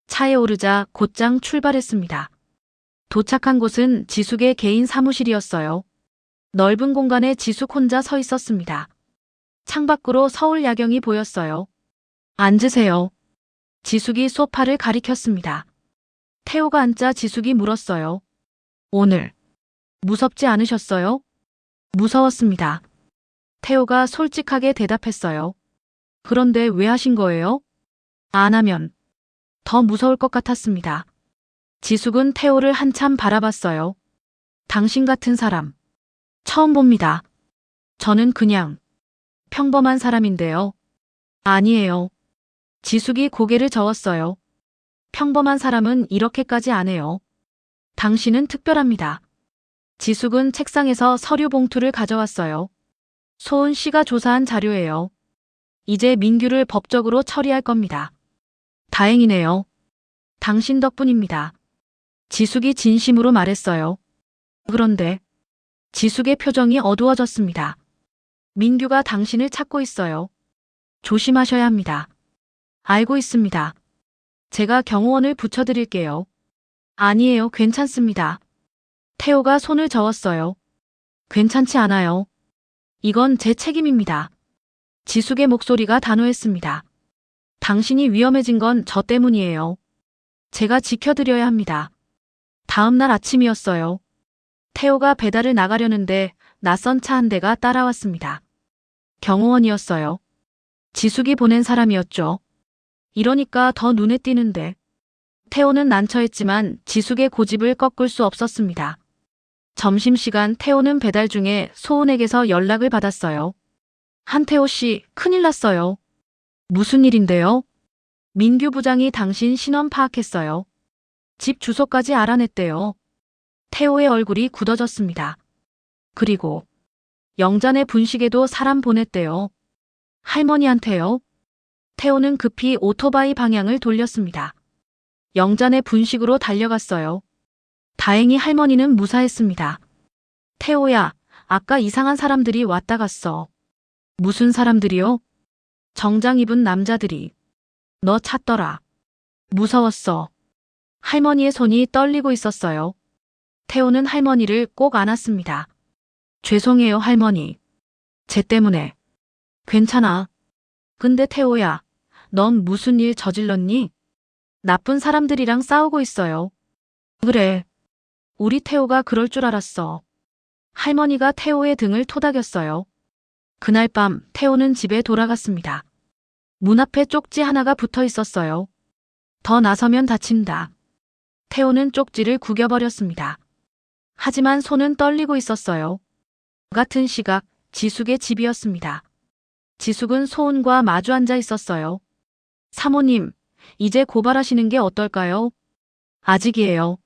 Speaker 1: 차에 오르자 곧장 출발했습니다. 도착한 곳은 지숙의 개인 사무실이었어요. 넓은 공간에 지숙 혼자 서 있었습니다. 창밖으로 서울 야경이 보였어요. 앉으세요. 지숙이 소파를 가리켰습니다. 태호가 앉자 지숙이 물었어요. 오늘 무섭지 않으셨어요? 무서웠습니다. 태호가 솔직하게 대답했어요. 그런데 왜 하신 거예요? 안 하면 더 무서울 것 같았습니다. 지숙은 태호를 한참 바라봤어요. 당신 같은 사람 처음 봅니다. 저는 그냥 평범한 사람인데요. 아니에요. 지숙이 고개를 저었어요. 평범한 사람은 이렇게까지 안 해요. 당신은 특별합니다. 지숙은 책상에서 서류 봉투를 가져왔어요. 소은 씨가 조사한 자료예요. 이제 민규를 법적으로 처리할 겁니다. 다행이네요. 당신 덕분입니다. 지숙이 진심으로 말했어요. 그런데 지숙의 표정이 어두워졌습니다. 민규가 당신을 찾고 있어요. 조심하셔야 합니다. 알고 있습니다. 제가 경호원을 붙여드릴게요. 아니에요, 괜찮습니다. 태호가 손을 저었어요. 괜찮지 않아요. 이건 제 책임입니다. 지숙의 목소리가 단호했습니다. 당신이 위험해진 건 저 때문이에요. 제가 지켜드려야 합니다. 다음 날 아침이었어요. 태호가 배달을 나가려는데 낯선 차 한 대가 따라왔습니다. 경호원이었어요. 지숙이 보낸 사람이었죠. 이러니까 더 눈에 띄는데. 태호는 난처했지만 지숙의 고집을 꺾을 수 없었습니다. 점심시간 태호는 배달 중에 소은에게서 연락을 받았어요. 한태호 씨, 큰일 났어요. 무슨 일인데요? 민규 부장이 당신 신원 파악했어요. 집 주소까지 알아냈대요. 태호의 얼굴이 굳어졌습니다. 그리고 영잔의 분식에도 사람 보냈대요. 할머니한테요. 태호는 급히 오토바이 방향을 돌렸습니다. 영잔의 분식으로 달려갔어요. 다행히 할머니는 무사했습니다. 태호야, 아까 이상한 사람들이 왔다 갔어. 무슨 사람들이요? 정장 입은 남자들이. 너 찾더라. 무서웠어. 할머니의 손이 떨리고 있었어요. 태호는 할머니를 꼭 안았습니다. 죄송해요, 할머니. 쟤 때문에. 괜찮아. 근데 태호야, 넌 무슨 일 저질렀니? 나쁜 사람들이랑 싸우고 있어요. 그래. 우리 태호가 그럴 줄 알았어. 할머니가 태호의 등을 토닥였어요. 그날 밤 태호는 집에 돌아갔습니다. 문 앞에 쪽지 하나가 붙어 있었어요. 더 나서면 다친다. 태호는 쪽지를 구겨버렸습니다. 하지만 손은 떨리고 있었어요. 같은 시각 지숙의 집이었습니다. 지숙은 소은과 마주 앉아 있었어요. 사모님, 이제 고발하시는 게 어떨까요? 아직이에요.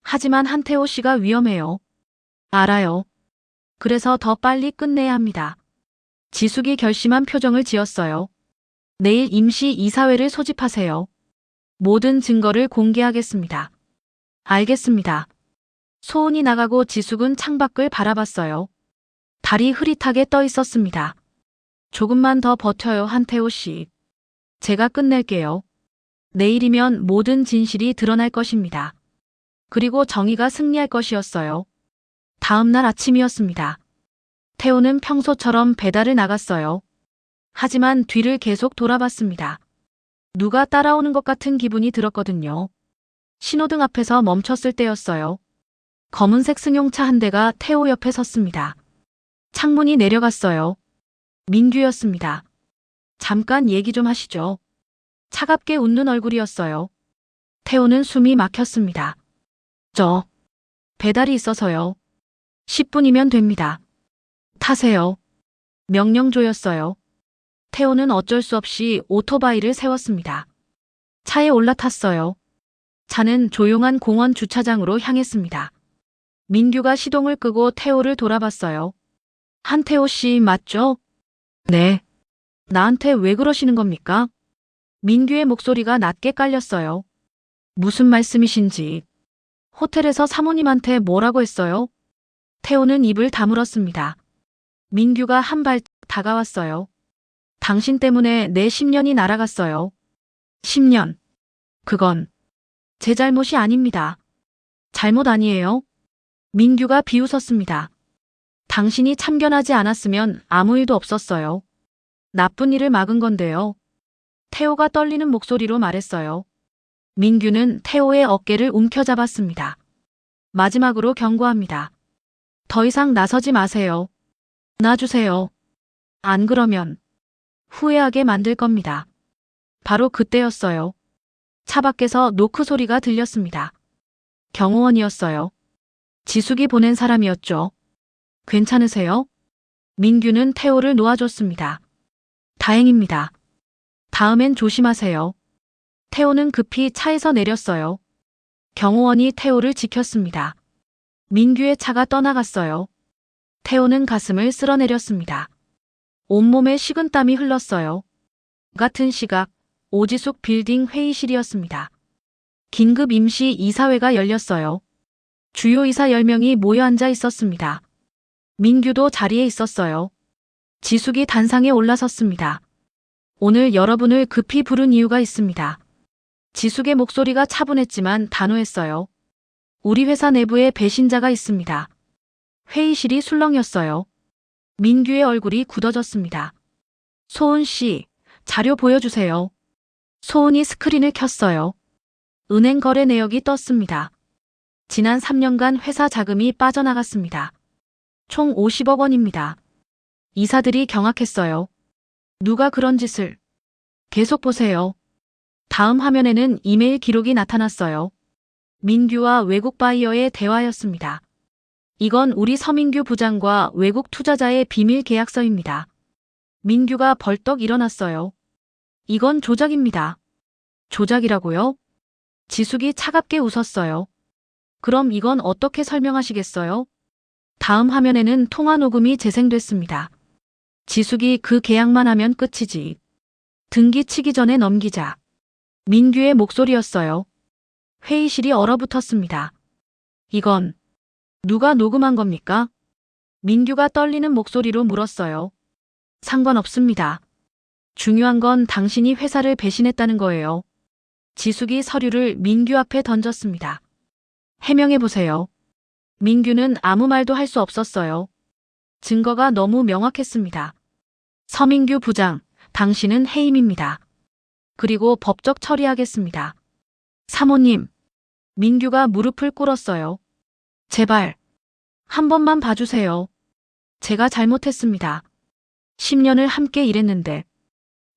Speaker 1: 하지만 한태호 씨가 위험해요. 알아요. 그래서 더 빨리 끝내야 합니다. 지숙이 결심한 표정을 지었어요. 내일 임시 이사회를 소집하세요. 모든 증거를 공개하겠습니다. 알겠습니다. 소은이 나가고 지숙은 창밖을 바라봤어요. 달이 흐릿하게 떠 있었습니다. 조금만 더 버텨요, 한태호 씨. 제가 끝낼게요. 내일이면 모든 진실이 드러날 것입니다. 그리고 정의가 승리할 것이었어요. 다음 날 아침이었습니다. 태호는 평소처럼 배달을 나갔어요. 하지만 뒤를 계속 돌아봤습니다. 누가 따라오는 것 같은 기분이 들었거든요. 신호등 앞에서 멈췄을 때였어요. 검은색 승용차 한 대가 태호 옆에 섰습니다. 창문이 내려갔어요. 민규였습니다. 잠깐 얘기 좀 하시죠. 차갑게 웃는 얼굴이었어요. 태호는 숨이 막혔습니다. 저 배달이 있어서요. 10분이면 됩니다. 타세요. 명령조였어요. 태호는 어쩔 수 없이 오토바이를 세웠습니다. 차에 올라탔어요. 차는 조용한 공원 주차장으로 향했습니다. 민규가 시동을 끄고 태호를 돌아봤어요. 한태호 씨 맞죠? 네. 나한테 왜 그러시는 겁니까? 민규의 목소리가 낮게 깔렸어요. 무슨 말씀이신지. 호텔에서 사모님한테 뭐라고 했어요? 태호는 입을 다물었습니다. 민규가 한 발 다가왔어요. 당신 때문에 내 10년이 날아갔어요. 10년. 그건 제 잘못이 아닙니다. 잘못 아니에요. 민규가 비웃었습니다. 당신이 참견하지 않았으면 아무 일도 없었어요. 나쁜 일을 막은 건데요. 태호가 떨리는 목소리로 말했어요. 민규는 태호의 어깨를 움켜잡았습니다. 마지막으로 경고합니다. 더 이상 나서지 마세요. 놔주세요. 안 그러면 후회하게 만들 겁니다. 바로 그때였어요. 차 밖에서 노크 소리가 들렸습니다. 경호원이었어요. 지숙이 보낸 사람이었죠. 괜찮으세요? 민규는 태호를 놓아줬습니다. 다행입니다. 다음엔 조심하세요. 태호는 급히 차에서 내렸어요. 경호원이 태호를 지켰습니다. 민규의 차가 떠나갔어요. 태호는 가슴을 쓸어내렸습니다. 온몸에 식은땀이 흘렀어요. 같은 시각 오지숙 빌딩 회의실이었습니다. 긴급 임시 이사회가 열렸어요. 주요 이사 10명이 모여 앉아 있었습니다. 민규도 자리에 있었어요. 지숙이 단상에 올라섰습니다. 오늘 여러분을 급히 부른 이유가 있습니다. 지숙의 목소리가 차분했지만 단호했어요. 우리 회사 내부에 배신자가 있습니다. 회의실이 술렁였어요. 민규의 얼굴이 굳어졌습니다. 소은 씨, 자료 보여주세요. 소은이 스크린을 켰어요. 은행 거래 내역이 떴습니다. 지난 3년간 회사 자금이 빠져나갔습니다. 총 50억 원입니다. 이사들이 경악했어요. 누가 그런 짓을. 계속 보세요. 다음 화면에는 이메일 기록이 나타났어요. 민규와 외국 바이어의 대화였습니다. 이건 우리 서민규 부장과 외국 투자자의 비밀 계약서입니다. 민규가 벌떡 일어났어요. 이건 조작입니다. 조작이라고요? 지숙이 차갑게 웃었어요. 그럼 이건 어떻게 설명하시겠어요? 다음 화면에는 통화 녹음이 재생됐습니다. 지숙이 그 계약만 하면 끝이지. 등기 치기 전에 넘기자. 민규의 목소리였어요. 회의실이 얼어붙었습니다. 이건 누가 녹음한 겁니까? 민규가 떨리는 목소리로 물었어요. 상관없습니다. 중요한 건 당신이 회사를 배신했다는 거예요. 지숙이 서류를 민규 앞에 던졌습니다. 해명해보세요. 민규는 아무 말도 할 수 없었어요. 증거가 너무 명확했습니다. 서민규 부장, 당신은 해임입니다. 그리고 법적 처리하겠습니다. 사모님, 민규가 무릎을 꿇었어요. 제발, 한 번만 봐주세요. 제가 잘못했습니다. 10년을 함께 일했는데.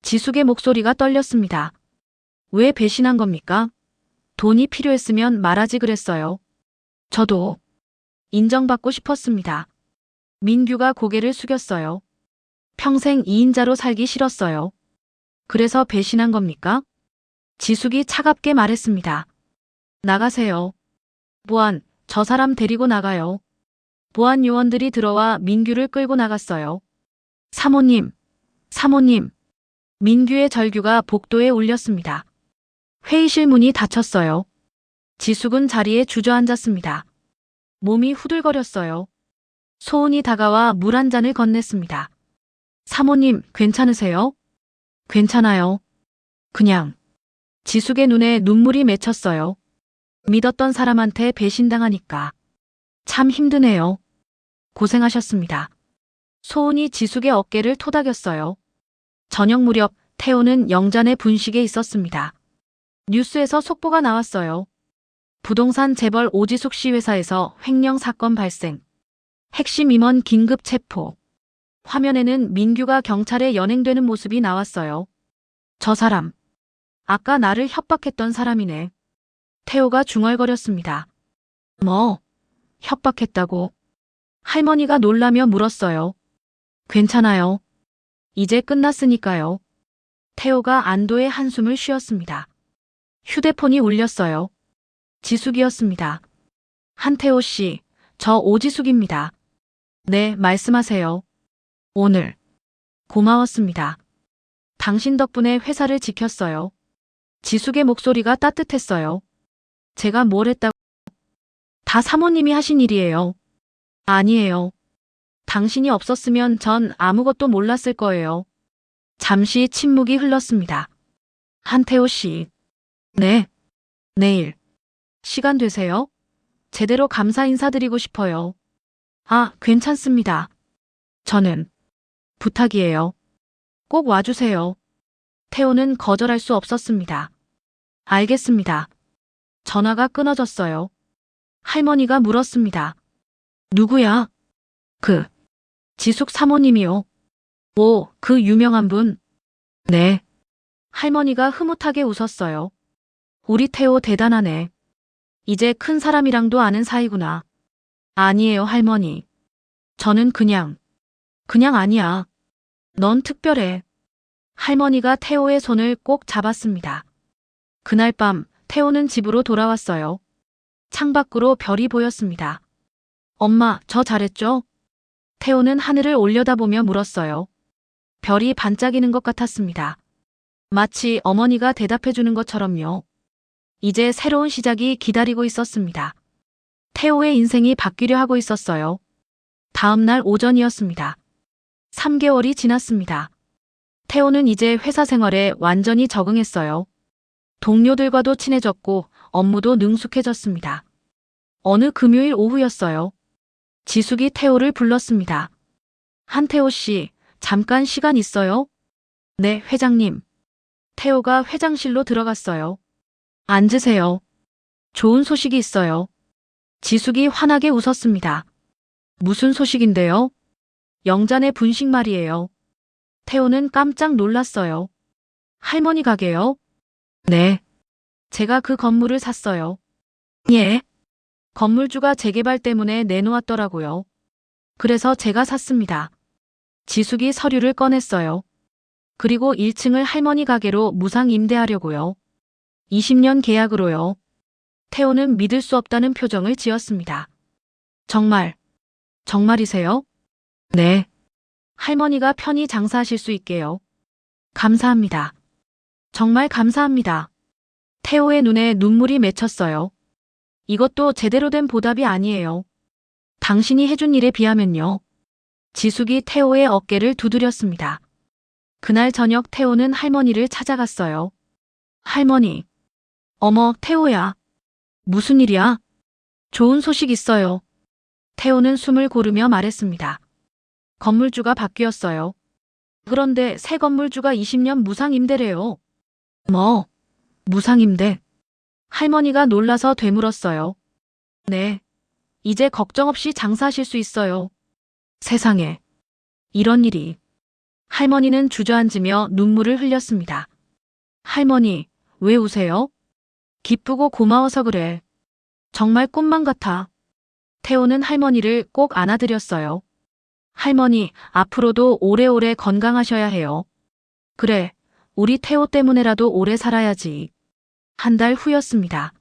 Speaker 1: 지숙의 목소리가 떨렸습니다. 왜 배신한 겁니까? 돈이 필요했으면 말하지 그랬어요. 저도 인정받고 싶었습니다. 민규가 고개를 숙였어요. 평생 2인자로 살기 싫었어요. 그래서 배신한 겁니까? 지숙이 차갑게 말했습니다. 나가세요. 보안, 저 사람 데리고 나가요. 보안 요원들이 들어와 민규를 끌고 나갔어요. 사모님, 사모님. 민규의 절규가 복도에 울렸습니다. 회의실 문이 닫혔어요. 지숙은 자리에 주저앉았습니다. 몸이 후들거렸어요. 소은이 다가와 물 한 잔을 건넸습니다. 사모님, 괜찮으세요? 괜찮아요. 그냥. 지숙의 눈에 눈물이 맺혔어요. 믿었던 사람한테 배신당하니까. 참 힘드네요. 고생하셨습니다. 소은이 지숙의 어깨를 토닥였어요. 저녁 무렵 태호는 영잔의 분식에 있었습니다. 뉴스에서 속보가 나왔어요. 부동산 재벌 오지숙 씨 회사에서 횡령 사건 발생. 핵심 임원 긴급 체포. 화면에는 민규가 경찰에 연행되는 모습이 나왔어요. 저 사람. 아까 나를 협박했던 사람이네. 태호가 중얼거렸습니다. 뭐? 협박했다고? 할머니가 놀라며 물었어요. 괜찮아요. 이제 끝났으니까요. 태호가 안도의 한숨을 쉬었습니다. 휴대폰이 울렸어요. 지숙이었습니다. 한태호 씨, 저 오지숙입니다. 네, 말씀하세요. 오늘. 고마웠습니다. 당신 덕분에 회사를 지켰어요. 지숙의 목소리가 따뜻했어요. 제가 뭘 했다고? 다 사모님이 하신 일이에요. 아니에요. 당신이 없었으면 전 아무것도 몰랐을 거예요. 잠시 침묵이 흘렀습니다. 한태호 씨. 네. 내일. 시간 되세요? 제대로 감사 인사드리고 싶어요. 아, 괜찮습니다. 저는 부탁이에요. 꼭 와주세요. 태호는 거절할 수 없었습니다. 알겠습니다. 전화가 끊어졌어요. 할머니가 물었습니다. 누구야? 지숙 사모님이요. 오, 그 유명한 분? 네. 할머니가 흐뭇하게 웃었어요. 우리 태호 대단하네. 이제 큰 사람이랑도 아는 사이구나. 아니에요, 할머니. 저는 그냥 아니야. 넌 특별해. 할머니가 태호의 손을 꼭 잡았습니다. 그날 밤 태호는 집으로 돌아왔어요. 창밖으로 별이 보였습니다. 엄마, 저 잘했죠? 태호는 하늘을 올려다보며 물었어요. 별이 반짝이는 것 같았습니다. 마치 어머니가 대답해주는 것처럼요. 이제 새로운 시작이 기다리고 있었습니다. 태호의 인생이 바뀌려 하고 있었어요. 다음 날 오전이었습니다. 3개월이 지났습니다. 태호는 이제 회사 생활에 완전히 적응했어요. 동료들과도 친해졌고 업무도 능숙해졌습니다. 어느 금요일 오후였어요. 지숙이 태호를 불렀습니다. 한태호 씨, 잠깐 시간 있어요? 네, 회장님. 태호가 회장실로 들어갔어요. 앉으세요. 좋은 소식이 있어요. 지숙이 환하게 웃었습니다. 무슨 소식인데요? 영잔의 분식 말이에요. 태호는 깜짝 놀랐어요. 할머니 가게요? 네. 제가 그 건물을 샀어요. 예? 건물주가 재개발 때문에 내놓았더라고요. 그래서 제가 샀습니다. 지숙이 서류를 꺼냈어요. 그리고 1층을 할머니 가게로 무상 임대하려고요. 20년 계약으로요. 태호는 믿을 수 없다는 표정을 지었습니다. 정말이세요? 네. 할머니가 편히 장사하실 수 있게요. 감사합니다. 정말 감사합니다. 태호의 눈에 눈물이 맺혔어요. 이것도 제대로 된 보답이 아니에요. 당신이 해준 일에 비하면요. 지숙이 태호의 어깨를 두드렸습니다. 그날 저녁 태호는 할머니를 찾아갔어요. 할머니. 어머, 태호야. 무슨 일이야? 좋은 소식 있어요. 태호는 숨을 고르며 말했습니다. 건물주가 바뀌었어요. 그런데 새 건물주가 20년 무상 임대래요. 뭐? 무상 임대? 할머니가 놀라서 되물었어요. 네. 이제 걱정 없이 장사하실 수 있어요. 세상에. 이런 일이. 할머니는 주저앉으며 눈물을 흘렸습니다. 할머니, 왜 우세요? 기쁘고 고마워서 그래. 정말 꿈만 같아. 태호는 할머니를 꼭 안아드렸어요. 할머니, 앞으로도 오래오래 건강하셔야 해요. 그래, 우리 태호 때문에라도 오래 살아야지. 한 달 후였습니다.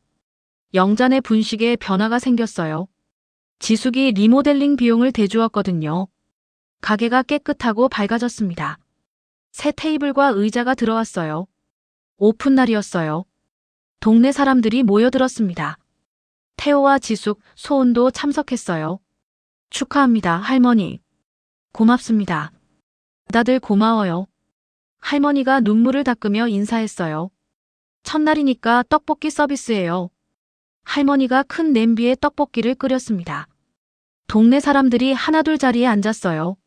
Speaker 1: 영잔의 분식에 변화가 생겼어요. 지숙이 리모델링 비용을 대주었거든요. 가게가 깨끗하고 밝아졌습니다. 새 테이블과 의자가 들어왔어요. 오픈 날이었어요. 동네 사람들이 모여들었습니다. 태호와 지숙, 소은도 참석했어요. 축하합니다, 할머니. 고맙습니다. 다들 고마워요. 할머니가 눈물을 닦으며 인사했어요. 첫날이니까 떡볶이 서비스예요. 할머니가 큰 냄비에 떡볶이를 끓였습니다. 동네 사람들이 하나둘 자리에 앉았어요.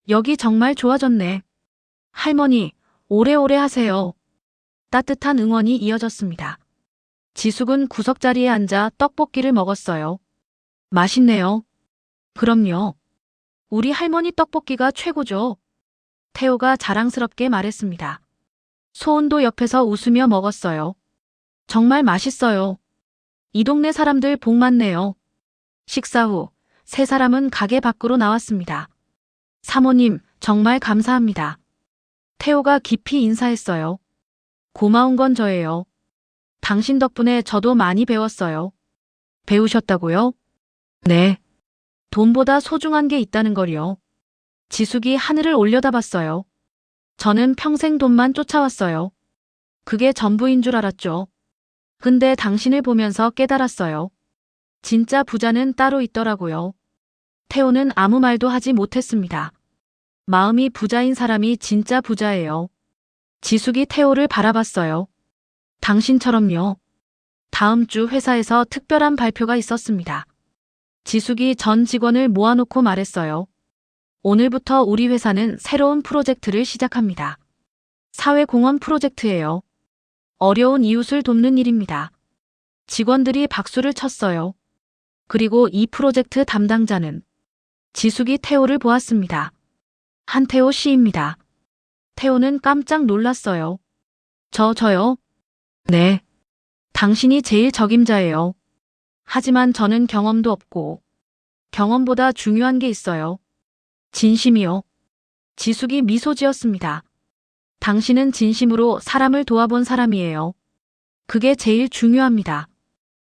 Speaker 1: 여기 정말 좋아졌네. 할머니, 오래오래 하세요. 따뜻한 응원이 이어졌습니다. 지숙은 구석자리에 앉아 떡볶이를 먹었어요. 맛있네요. 그럼요. 우리 할머니 떡볶이가 최고죠. 태호가 자랑스럽게 말했습니다. 소은도 옆에서 웃으며 먹었어요. 정말 맛있어요. 이 동네 사람들 복 많네요. 식사 후 세 사람은 가게 밖으로 나왔습니다. 사모님, 정말 감사합니다. 태호가 깊이 인사했어요. 고마운 건 저예요. 당신 덕분에 저도 많이 배웠어요. 배우셨다고요? 네. 돈보다 소중한 게 있다는 걸요. 지숙이 하늘을 올려다봤어요. 저는 평생 돈만 쫓아왔어요. 그게 전부인 줄 알았죠. 근데 당신을 보면서 깨달았어요. 진짜 부자는 따로 있더라고요. 태호는 아무 말도 하지 못했습니다. 마음이 부자인 사람이 진짜 부자예요. 지숙이 태호를 바라봤어요. 당신처럼요. 다음 주 회사에서 특별한 발표가 있었습니다. 지숙이 전 직원을 모아놓고 말했어요. 오늘부터 우리 회사는 새로운 프로젝트를 시작합니다. 사회공헌 프로젝트예요. 어려운 이웃을 돕는 일입니다. 직원들이 박수를 쳤어요. 그리고 이 프로젝트 담당자는 지숙이 태호를 보았습니다. 한태호 씨입니다. 태호는 깜짝 놀랐어요. 저요? 네. 당신이 제일 적임자예요. 하지만 저는 경험도 없고 경험보다 중요한 게 있어요. 진심이요. 지숙이 미소 지었습니다. 당신은 진심으로 사람을 도와본 사람이에요. 그게 제일 중요합니다.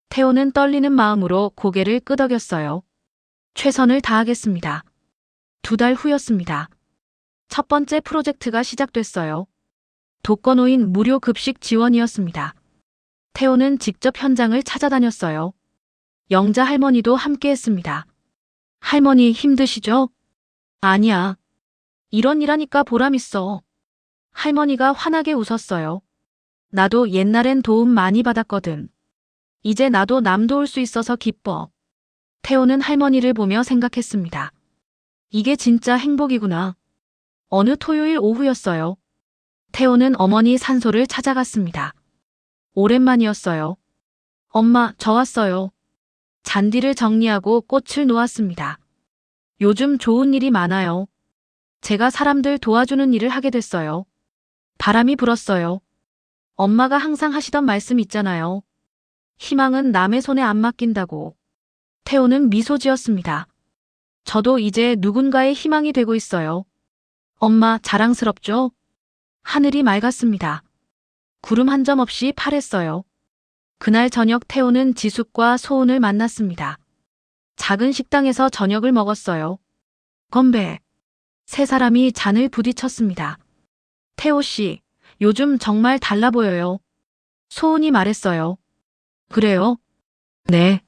Speaker 1: 태호는 떨리는 마음으로 고개를 끄덕였어요. 최선을 다하겠습니다. 2달 후였습니다. 첫 번째 프로젝트가 시작됐어요. 독거노인 무료 급식 지원이었습니다. 태호는 직접 현장을 찾아다녔어요. 영자 할머니도 함께했습니다. 할머니 힘드시죠? 아니야. 이런 일하니까 보람있어. 할머니가 환하게 웃었어요. 나도 옛날엔 도움 많이 받았거든. 이제 나도 남 도울 수 있어서 기뻐. 태호는 할머니를 보며 생각했습니다. 이게 진짜 행복이구나. 어느 토요일 오후였어요. 태호는 어머니 산소를 찾아갔습니다. 오랜만이었어요. 엄마, 저 왔어요. 잔디를 정리하고 꽃을 놓았습니다. 요즘 좋은 일이 많아요. 제가 사람들 도와주는 일을 하게 됐어요. 바람이 불었어요. 엄마가 항상 하시던 말씀 있잖아요. 희망은 남의 손에 안 맡긴다고. 태호는 미소 지었습니다. 저도 이제 누군가의 희망이 되고 있어요. 엄마, 자랑스럽죠? 하늘이 맑았습니다. 구름 한 점 없이 파랬어요. 그날 저녁 태호는 지숙과 소은을 만났습니다. 작은 식당에서 저녁을 먹었어요. 건배. 세 사람이 잔을 부딪혔습니다. 태호 씨, 요즘 정말 달라 보여요. 소은이 말했어요. 그래요? 네.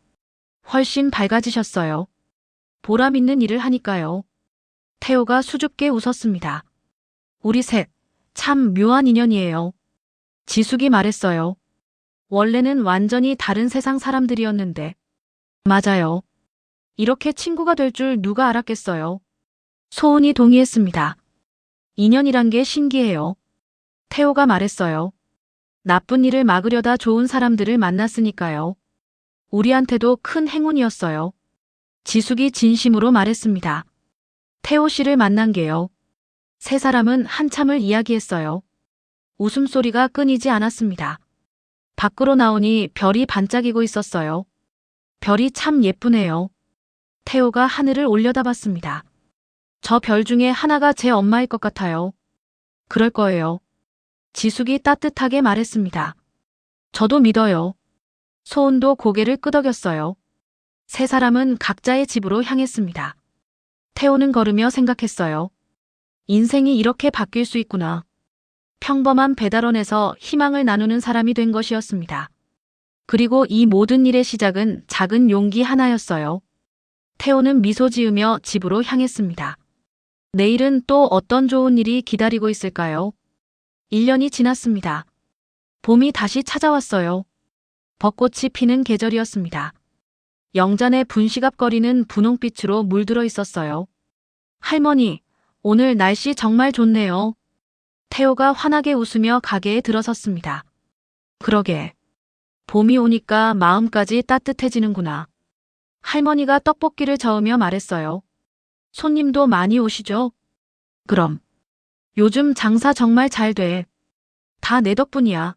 Speaker 1: 훨씬 밝아지셨어요. 보람 있는 일을 하니까요. 태호가 수줍게 웃었습니다. 우리 셋, 참 묘한 인연이에요. 지숙이 말했어요. 원래는 완전히 다른 세상 사람들이었는데. 맞아요. 이렇게 친구가 될 줄 누가 알았겠어요. 소은이 동의했습니다. 인연이란 게 신기해요. 태호가 말했어요. 나쁜 일을 막으려다 좋은 사람들을 만났으니까요. 우리한테도 큰 행운이었어요. 지숙이 진심으로 말했습니다. 태호 씨를 만난 게요. 세 사람은 한참을 이야기했어요. 웃음소리가 끊이지 않았습니다. 밖으로 나오니 별이 반짝이고 있었어요. 별이 참 예쁘네요. 태호가 하늘을 올려다봤습니다. 저 별 중에 하나가 제 엄마일 것 같아요. 그럴 거예요. 지숙이 따뜻하게 말했습니다. 저도 믿어요. 소은도 고개를 끄덕였어요. 세 사람은 각자의 집으로 향했습니다. 태호는 걸으며 생각했어요. 인생이 이렇게 바뀔 수 있구나. 평범한 배달원에서 희망을 나누는 사람이 된 것이었습니다. 그리고 이 모든 일의 시작은 작은 용기 하나였어요. 태호는 미소 지으며 집으로 향했습니다. 내일은 또 어떤 좋은 일이 기다리고 있을까요? 1년이 지났습니다. 봄이 다시 찾아왔어요. 벚꽃이 피는 계절이었습니다. 영잔에 분시갑거리는 분홍빛으로 물들어 있었어요. 할머니, 오늘 날씨 정말 좋네요. 태호가 환하게 웃으며 가게에 들어섰습니다. 그러게. 봄이 오니까 마음까지 따뜻해지는구나. 할머니가 떡볶이를 저으며 말했어요. 손님도 많이 오시죠? 그럼. 요즘 장사 정말 잘 돼. 다 내 덕분이야.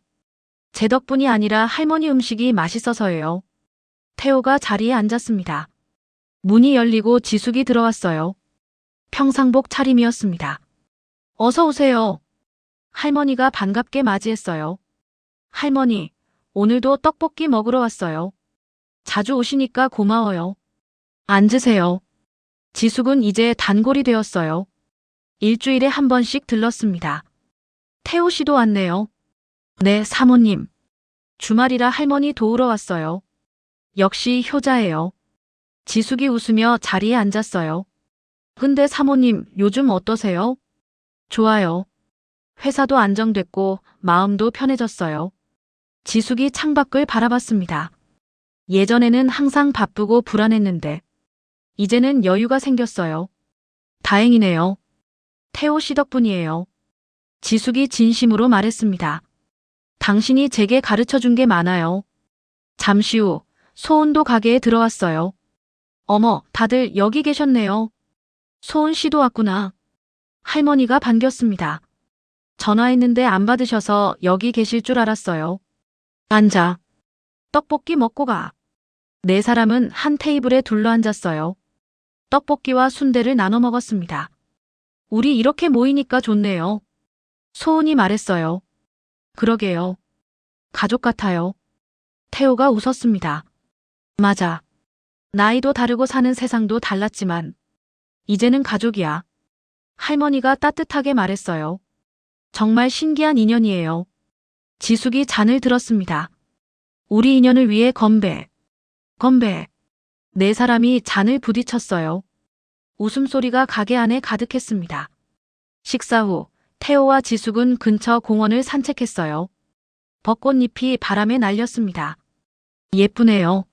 Speaker 1: 제 덕분이 아니라 할머니 음식이 맛있어서예요. 태호가 자리에 앉았습니다. 문이 열리고 지숙이 들어왔어요. 평상복 차림이었습니다. 어서 오세요. 할머니가 반갑게 맞이했어요. 할머니, 오늘도 떡볶이 먹으러 왔어요. 자주 오시니까 고마워요. 앉으세요. 지숙은 이제 단골이 되었어요. 일주일에 한 번씩 들렀습니다. 태호 씨도 왔네요. 네, 사모님. 주말이라 할머니 도우러 왔어요. 역시 효자예요. 지숙이 웃으며 자리에 앉았어요. 근데 사모님, 요즘 어떠세요? 좋아요. 회사도 안정됐고 마음도 편해졌어요. 지숙이 창밖을 바라봤습니다. 예전에는 항상 바쁘고 불안했는데 이제는 여유가 생겼어요. 다행이네요. 태호 씨 덕분이에요. 지숙이 진심으로 말했습니다. 당신이 제게 가르쳐준 게 많아요. 잠시 후 소은도 가게에 들어왔어요. 어머, 다들 여기 계셨네요. 소은 씨도 왔구나. 할머니가 반겼습니다. 전화했는데 안 받으셔서 여기 계실 줄 알았어요. 앉아. 떡볶이 먹고 가. 네 사람은 한 테이블에 둘러앉았어요. 떡볶이와 순대를 나눠 먹었습니다. 우리 이렇게 모이니까 좋네요. 소은이 말했어요. 그러게요. 가족 같아요. 태호가 웃었습니다. 맞아. 나이도 다르고 사는 세상도 달랐지만 이제는 가족이야. 할머니가 따뜻하게 말했어요. 정말 신기한 인연이에요. 지숙이 잔을 들었습니다. 우리 인연을 위해 건배. 건배. 네 사람이 잔을 부딪혔어요. 웃음소리가 가게 안에 가득했습니다. 식사 후 태호와 지숙은 근처 공원을 산책했어요. 벚꽃잎이 바람에 날렸습니다. 예쁘네요.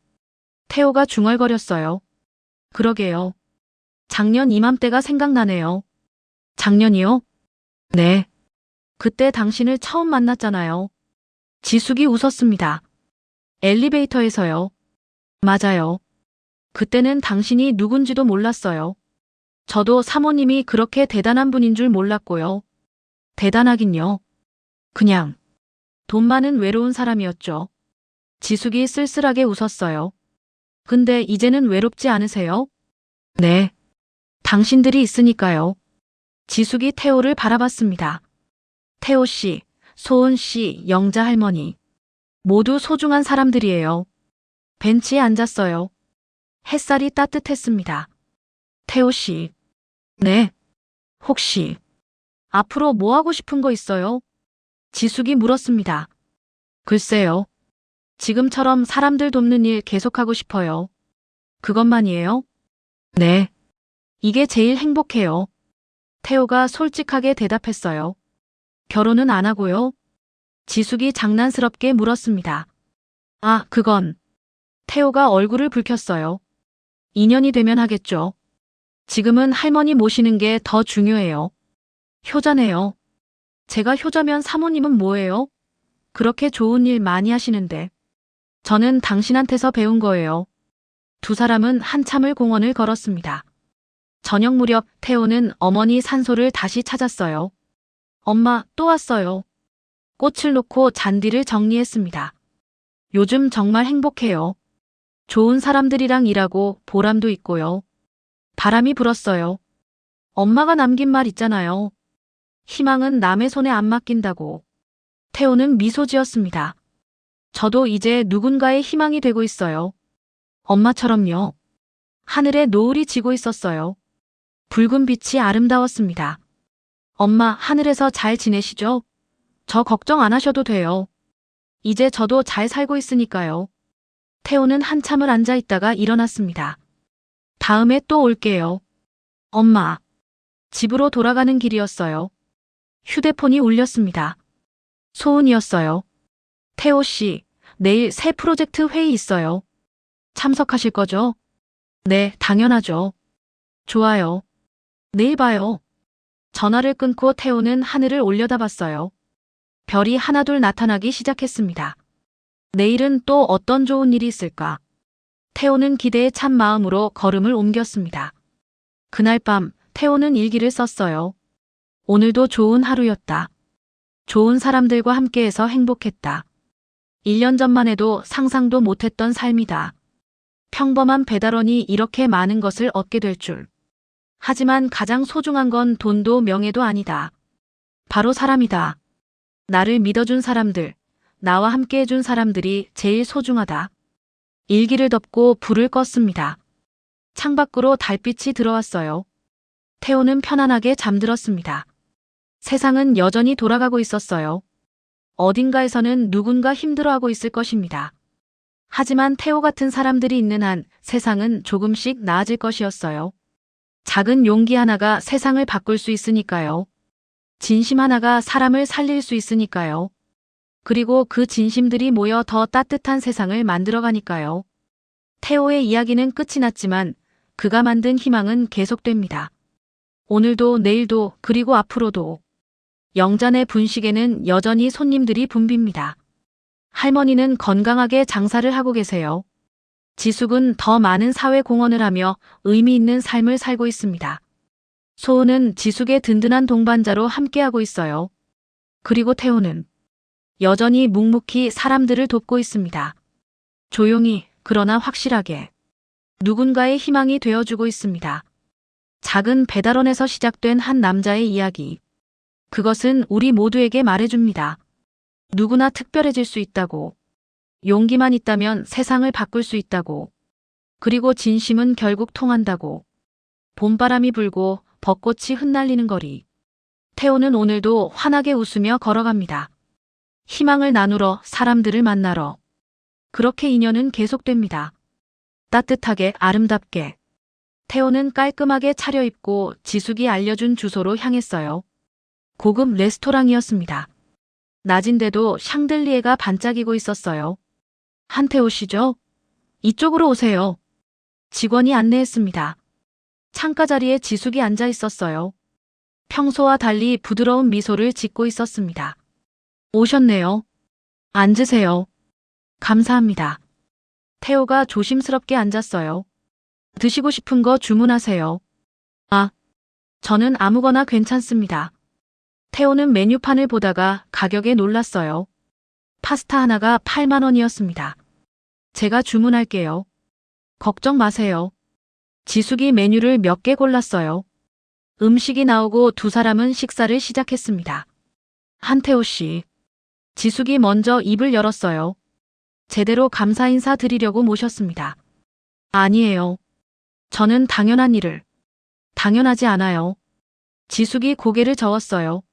Speaker 1: 태호가 중얼거렸어요. 그러게요. 작년 이맘때가 생각나네요. 작년이요? 네. 그때 당신을 처음 만났잖아요. 지숙이 웃었습니다. 엘리베이터에서요. 맞아요. 그때는 당신이 누군지도 몰랐어요. 저도 사모님이 그렇게 대단한 분인 줄 몰랐고요. 대단하긴요. 그냥 돈 많은 외로운 사람이었죠. 지숙이 쓸쓸하게 웃었어요. 근데 이제는 외롭지 않으세요? 네. 당신들이 있으니까요. 지숙이 태호를 바라봤습니다. 태호 씨, 소은 씨, 영자 할머니. 모두 소중한 사람들이에요. 벤치에 앉았어요. 햇살이 따뜻했습니다. 태호 씨. 네. 혹시 앞으로 뭐 하고 싶은 거 있어요? 지숙이 물었습니다. 글쎄요. 지금처럼 사람들 돕는 일 계속하고 싶어요. 그것만이에요? 네. 이게 제일 행복해요. 태호가 솔직하게 대답했어요. 결혼은 안 하고요? 지숙이 장난스럽게 물었습니다. 아, 그건. 태호가 얼굴을 붉혔어요. 인연이 되면 하겠죠. 지금은 할머니 모시는 게 더 중요해요. 효자네요. 제가 효자면 사모님은 뭐예요? 그렇게 좋은 일 많이 하시는데. 저는 당신한테서 배운 거예요. 두 사람은 한참을 공원을 걸었습니다. 저녁 무렵 태호는 어머니 산소를 다시 찾았어요. 엄마, 또 왔어요. 꽃을 놓고 잔디를 정리했습니다. 요즘 정말 행복해요. 좋은 사람들이랑 일하고 보람도 있고요. 바람이 불었어요. 엄마가 남긴 말 있잖아요. 희망은 남의 손에 안 맡긴다고. 태호는 미소 지었습니다. 저도 이제 누군가의 희망이 되고 있어요. 엄마처럼요. 하늘에 노을이 지고 있었어요. 붉은 빛이 아름다웠습니다. 엄마, 하늘에서 잘 지내시죠? 저 걱정 안 하셔도 돼요. 이제 저도 잘 살고 있으니까요. 태호는 한참을 앉아 있다가 일어났습니다. 다음에 또 올게요. 엄마. 집으로 돌아가는 길이었어요. 휴대폰이 울렸습니다. 소은이었어요. 태호 씨, 내일 새 프로젝트 회의 있어요. 참석하실 거죠? 네, 당연하죠. 좋아요. 내일 봐요. 전화를 끊고 태호는 하늘을 올려다봤어요. 별이 하나둘 나타나기 시작했습니다. 내일은 또 어떤 좋은 일이 있을까? 태호는 기대에 찬 마음으로 걸음을 옮겼습니다. 그날 밤 태호는 일기를 썼어요. 오늘도 좋은 하루였다. 좋은 사람들과 함께해서 행복했다. 1년 전만 해도 상상도 못했던 삶이다. 평범한 배달원이 이렇게 많은 것을 얻게 될 줄. 하지만 가장 소중한 건 돈도 명예도 아니다. 바로 사람이다. 나를 믿어준 사람들, 나와 함께 해준 사람들이 제일 소중하다. 일기를 덮고 불을 껐습니다. 창밖으로 달빛이 들어왔어요. 태호는 편안하게 잠들었습니다. 세상은 여전히 돌아가고 있었어요. 어딘가에서는 누군가 힘들어하고 있을 것입니다. 하지만 태호 같은 사람들이 있는 한 세상은 조금씩 나아질 것이었어요. 작은 용기 하나가 세상을 바꿀 수 있으니까요. 진심 하나가 사람을 살릴 수 있으니까요. 그리고 그 진심들이 모여 더 따뜻한 세상을 만들어가니까요. 태호의 이야기는 끝이 났지만 그가 만든 희망은 계속됩니다. 오늘도 내일도 그리고 앞으로도. 영잔의 분식에는 여전히 손님들이 붐빕니다. 할머니는 건강하게 장사를 하고 계세요. 지숙은 더 많은 사회 공헌을 하며 의미 있는 삶을 살고 있습니다. 소은은 지숙의 든든한 동반자로 함께하고 있어요. 그리고 태호는 여전히 묵묵히 사람들을 돕고 있습니다. 조용히 그러나 확실하게 누군가의 희망이 되어주고 있습니다. 작은 배달원에서 시작된 한 남자의 이야기. 그것은 우리 모두에게 말해줍니다. 누구나 특별해질 수 있다고. 용기만 있다면 세상을 바꿀 수 있다고. 그리고 진심은 결국 통한다고. 봄바람이 불고 벚꽃이 흩날리는 거리. 태호는 오늘도 환하게 웃으며 걸어갑니다. 희망을 나누러 사람들을 만나러. 그렇게 인연은 계속됩니다. 따뜻하게 아름답게. 태호는 깔끔하게 차려입고 지숙이 알려준 주소로 향했어요. 고급 레스토랑이었습니다. 낮인데도 샹들리에가 반짝이고 있었어요. 한태호 씨죠? 이쪽으로 오세요. 직원이 안내했습니다. 창가 자리에 지숙이 앉아 있었어요. 평소와 달리 부드러운 미소를 짓고 있었습니다. 오셨네요. 앉으세요. 감사합니다. 태호가 조심스럽게 앉았어요. 드시고 싶은 거 주문하세요. 아, 저는 아무거나 괜찮습니다. 태호는 메뉴판을 보다가 가격에 놀랐어요. 파스타 하나가 8만 원이었습니다. 제가 주문할게요. 걱정 마세요. 지숙이 메뉴를 몇 개 골랐어요. 음식이 나오고 두 사람은 식사를 시작했습니다. 한태호 씨. 지숙이 먼저 입을 열었어요. 제대로 감사 인사 드리려고 모셨습니다. 아니에요. 저는 당연한 일을. 당연하지 않아요. 지숙이 고개를 저었어요.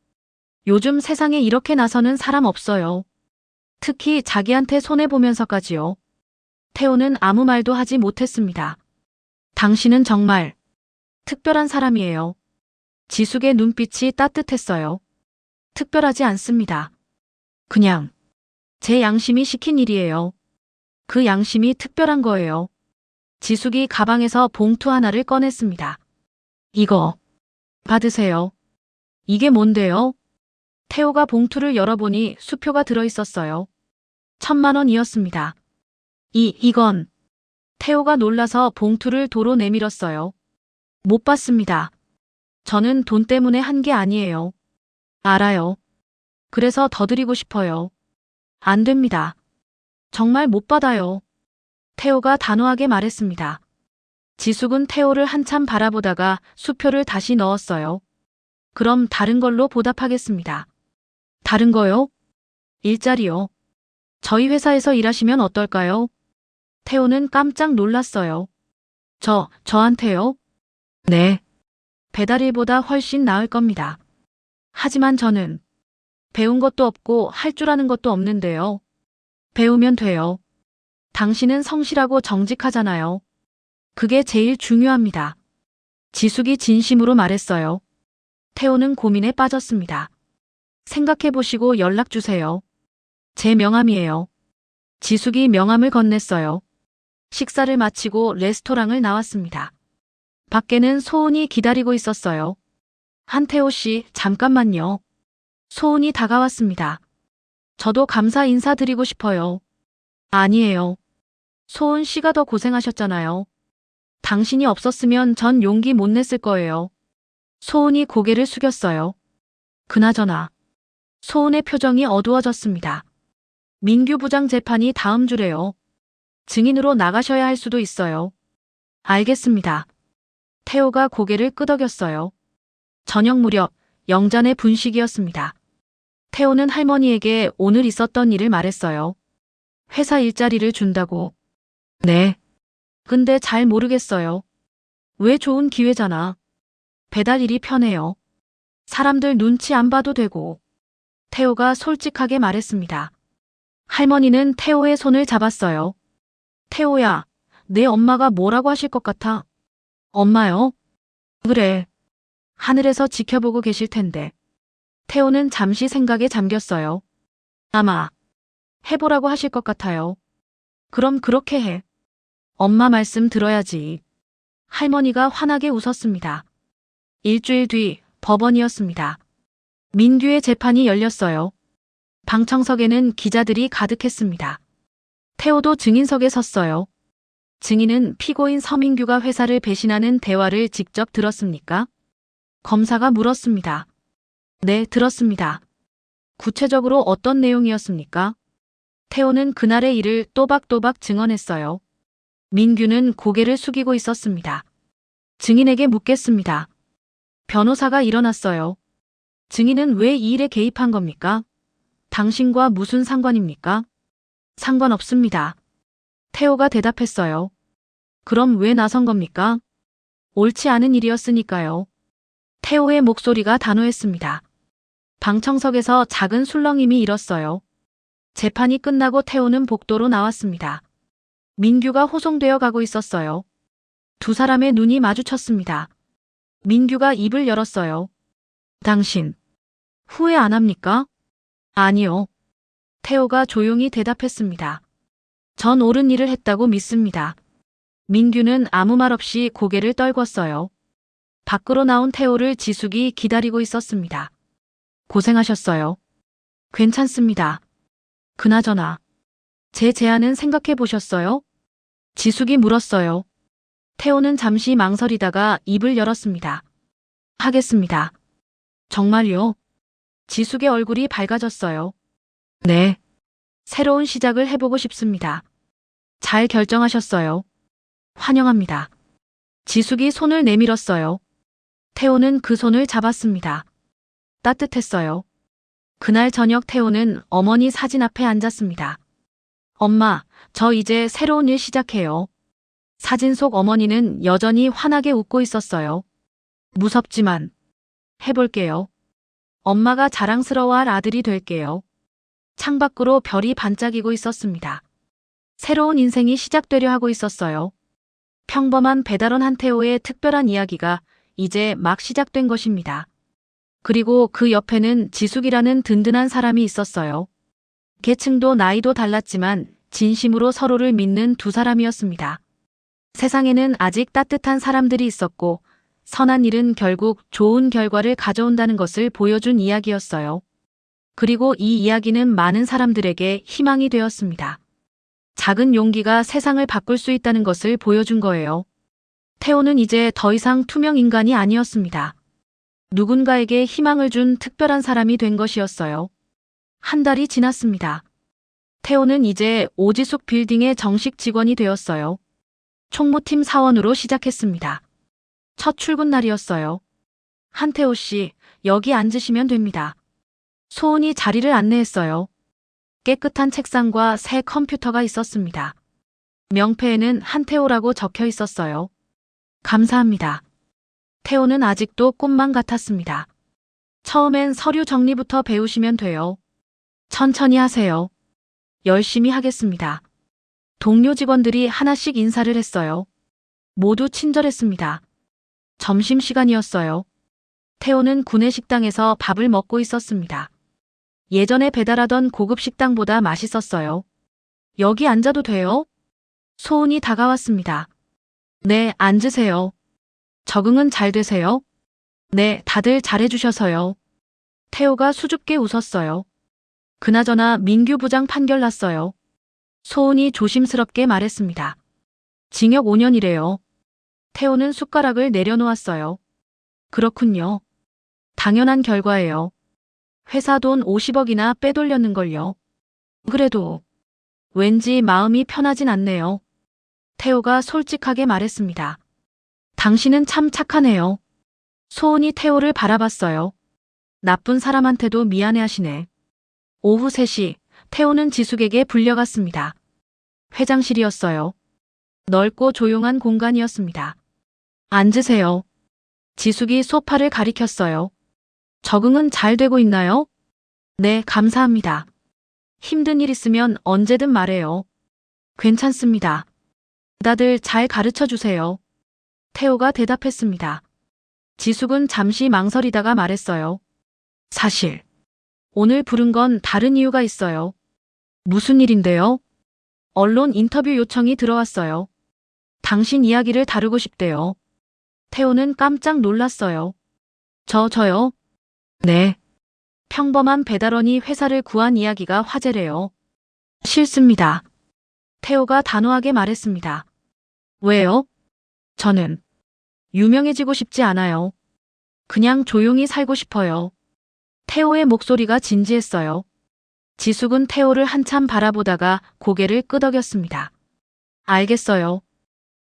Speaker 1: 요즘 세상에 이렇게 나서는 사람 없어요. 특히 자기한테 손해보면서까지요. 태호는 아무 말도 하지 못했습니다. 당신은 정말 특별한 사람이에요. 지숙의 눈빛이 따뜻했어요. 특별하지 않습니다. 그냥 제 양심이 시킨 일이에요. 그 양심이 특별한 거예요. 지숙이 가방에서 봉투 하나를 꺼냈습니다. 이거 받으세요. 이게 뭔데요? 태호가 봉투를 열어보니 수표가 들어있었어요. 1,000만 원이었습니다. 이건. 태호가 놀라서 봉투를 도로 내밀었어요. 못 받습니다. 저는 돈 때문에 한 게 아니에요. 알아요. 그래서 더 드리고 싶어요. 안 됩니다. 정말 못 받아요. 태호가 단호하게 말했습니다. 지숙은 태호를 한참 바라보다가 수표를 다시 넣었어요. 그럼 다른 걸로 보답하겠습니다. 다른 거요? 일자리요. 저희 회사에서 일하시면 어떨까요? 태호는 깜짝 놀랐어요. 저한테요? 네. 배달일보다 훨씬 나을 겁니다. 하지만 저는 배운 것도 없고 할 줄 아는 것도 없는데요. 배우면 돼요. 당신은 성실하고 정직하잖아요. 그게 제일 중요합니다. 지숙이 진심으로 말했어요. 태호는 고민에 빠졌습니다. 생각해보시고 연락주세요. 제 명함이에요. 지숙이 명함을 건넸어요. 식사를 마치고 레스토랑을 나왔습니다. 밖에는 소은이 기다리고 있었어요. 한태호 씨, 잠깐만요. 소은이 다가왔습니다. 저도 감사 인사드리고 싶어요. 아니에요. 소은 씨가 더 고생하셨잖아요. 당신이 없었으면 전 용기 못 냈을 거예요. 소은이 고개를 숙였어요. 그나저나 소은의 표정이 어두워졌습니다. 민규 부장 재판이 다음 주래요. 증인으로 나가셔야 할 수도 있어요. 알겠습니다. 태호가 고개를 끄덕였어요. 저녁 무렵 영잔의 분식이었습니다. 태호는 할머니에게 오늘 있었던 일을 말했어요. 회사 일자리를 준다고. 네. 근데 잘 모르겠어요. 왜 좋은 기회잖아. 배달 일이 편해요. 사람들 눈치 안 봐도 되고. 태호가 솔직하게 말했습니다. 할머니는 태호의 손을 잡았어요. 태호야, 내 엄마가 뭐라고 하실 것 같아? 엄마요? 그래. 하늘에서 지켜보고 계실 텐데. 태호는 잠시 생각에 잠겼어요. 아마 해보라고 하실 것 같아요. 그럼 그렇게 해. 엄마 말씀 들어야지. 할머니가 환하게 웃었습니다. 일주일 뒤 법원이었습니다. 민규의 재판이 열렸어요. 방청석에는 기자들이 가득했습니다. 태호도 증인석에 섰어요. 증인은 피고인 서민규가 회사를 배신하는 대화를 직접 들었습니까? 검사가 물었습니다. 네, 들었습니다. 구체적으로 어떤 내용이었습니까? 태호는 그날의 일을 또박또박 증언했어요. 민규는 고개를 숙이고 있었습니다. 증인에게 묻겠습니다. 변호사가 일어났어요. 증인은 왜 이 일에 개입한 겁니까? 당신과 무슨 상관입니까? 상관없습니다. 태호가 대답했어요. 그럼 왜 나선 겁니까? 옳지 않은 일이었으니까요. 태호의 목소리가 단호했습니다. 방청석에서 작은 술렁임이 일었어요. 재판이 끝나고 태호는 복도로 나왔습니다. 민규가 호송되어 가고 있었어요. 두 사람의 눈이 마주쳤습니다. 민규가 입을 열었어요. 당신, 후회 안 합니까? 아니요. 태호가 조용히 대답했습니다. 전 옳은 일을 했다고 믿습니다. 민규는 아무 말 없이 고개를 떨궜어요. 밖으로 나온 태호를 지숙이 기다리고 있었습니다. 고생하셨어요. 괜찮습니다. 그나저나 제 제안은 생각해 보셨어요? 지숙이 물었어요. 태호는 잠시 망설이다가 입을 열었습니다. 하겠습니다. 정말요? 지숙의 얼굴이 밝아졌어요. 네. 새로운 시작을 해보고 싶습니다. 잘 결정하셨어요. 환영합니다. 지숙이 손을 내밀었어요. 태호는 그 손을 잡았습니다. 따뜻했어요. 그날 저녁 태호는 어머니 사진 앞에 앉았습니다. 엄마, 저 이제 새로운 일 시작해요. 사진 속 어머니는 여전히 환하게 웃고 있었어요. 무섭지만 해볼게요. 엄마가 자랑스러워할 아들이 될게요. 창밖으로 별이 반짝이고 있었습니다. 새로운 인생이 시작되려 하고 있었어요. 평범한 배달원 한태호의 특별한 이야기가 이제 막 시작된 것입니다. 그리고 그 옆에는 지숙이라는 든든한 사람이 있었어요. 계층도 나이도 달랐지만 진심으로 서로를 믿는 두 사람이었습니다. 세상에는 아직 따뜻한 사람들이 있었고 선한 일은 결국 좋은 결과를 가져온다는 것을 보여준 이야기였어요. 그리고 이 이야기는 많은 사람들에게 희망이 되었습니다. 작은 용기가 세상을 바꿀 수 있다는 것을 보여준 거예요. 태호는 이제 더 이상 투명 인간이 아니었습니다. 누군가에게 희망을 준 특별한 사람이 된 것이었어요. 한 달이 지났습니다. 태호는 이제 오지숙 빌딩의 정식 직원이 되었어요. 총무팀 사원으로 시작했습니다. 첫 출근 날이었어요. 한태호 씨, 여기 앉으시면 됩니다. 소은이 자리를 안내했어요. 깨끗한 책상과 새 컴퓨터가 있었습니다. 명패에는 한태호라고 적혀 있었어요. 감사합니다. 태호는 아직도 꿈만 같았습니다. 처음엔 서류 정리부터 배우시면 돼요. 천천히 하세요. 열심히 하겠습니다. 동료 직원들이 하나씩 인사를 했어요. 모두 친절했습니다. 점심시간이었어요. 태호는 구내 식당에서 밥을 먹고 있었습니다. 예전에 배달하던 고급 식당보다 맛있었어요. 여기 앉아도 돼요? 소은이 다가왔습니다. 네, 앉으세요. 적응은 잘 되세요? 네, 다들 잘해주셔서요. 태호가 수줍게 웃었어요. 그나저나 민규 부장 판결 났어요. 소은이 조심스럽게 말했습니다. 징역 5년이래요. 태호는 숟가락을 내려놓았어요. 그렇군요. 당연한 결과예요. 회사 돈 50억이나 빼돌렸는걸요. 그래도 왠지 마음이 편하진 않네요. 태호가 솔직하게 말했습니다. 당신은 참 착하네요. 소은이 태호를 바라봤어요. 나쁜 사람한테도 미안해하시네. 오후 3시, 태호는 지숙에게 불려갔습니다. 회장실이었어요. 넓고 조용한 공간이었습니다. 앉으세요. 지숙이 소파를 가리켰어요. 적응은 잘 되고 있나요? 네, 감사합니다. 힘든 일 있으면 언제든 말해요. 괜찮습니다. 다들 잘 가르쳐 주세요. 태호가 대답했습니다. 지숙은 잠시 망설이다가 말했어요. 사실, 오늘 부른 건 다른 이유가 있어요. 무슨 일인데요? 언론 인터뷰 요청이 들어왔어요. 당신 이야기를 다루고 싶대요. 태호는 깜짝 놀랐어요. 저요? 네. 평범한 배달원이 회사를 구한 이야기가 화제래요. 싫습니다. 태호가 단호하게 말했습니다. 왜요? 저는 유명해지고 싶지 않아요. 그냥 조용히 살고 싶어요. 태호의 목소리가 진지했어요. 지숙은 태호를 한참 바라보다가 고개를 끄덕였습니다. 알겠어요.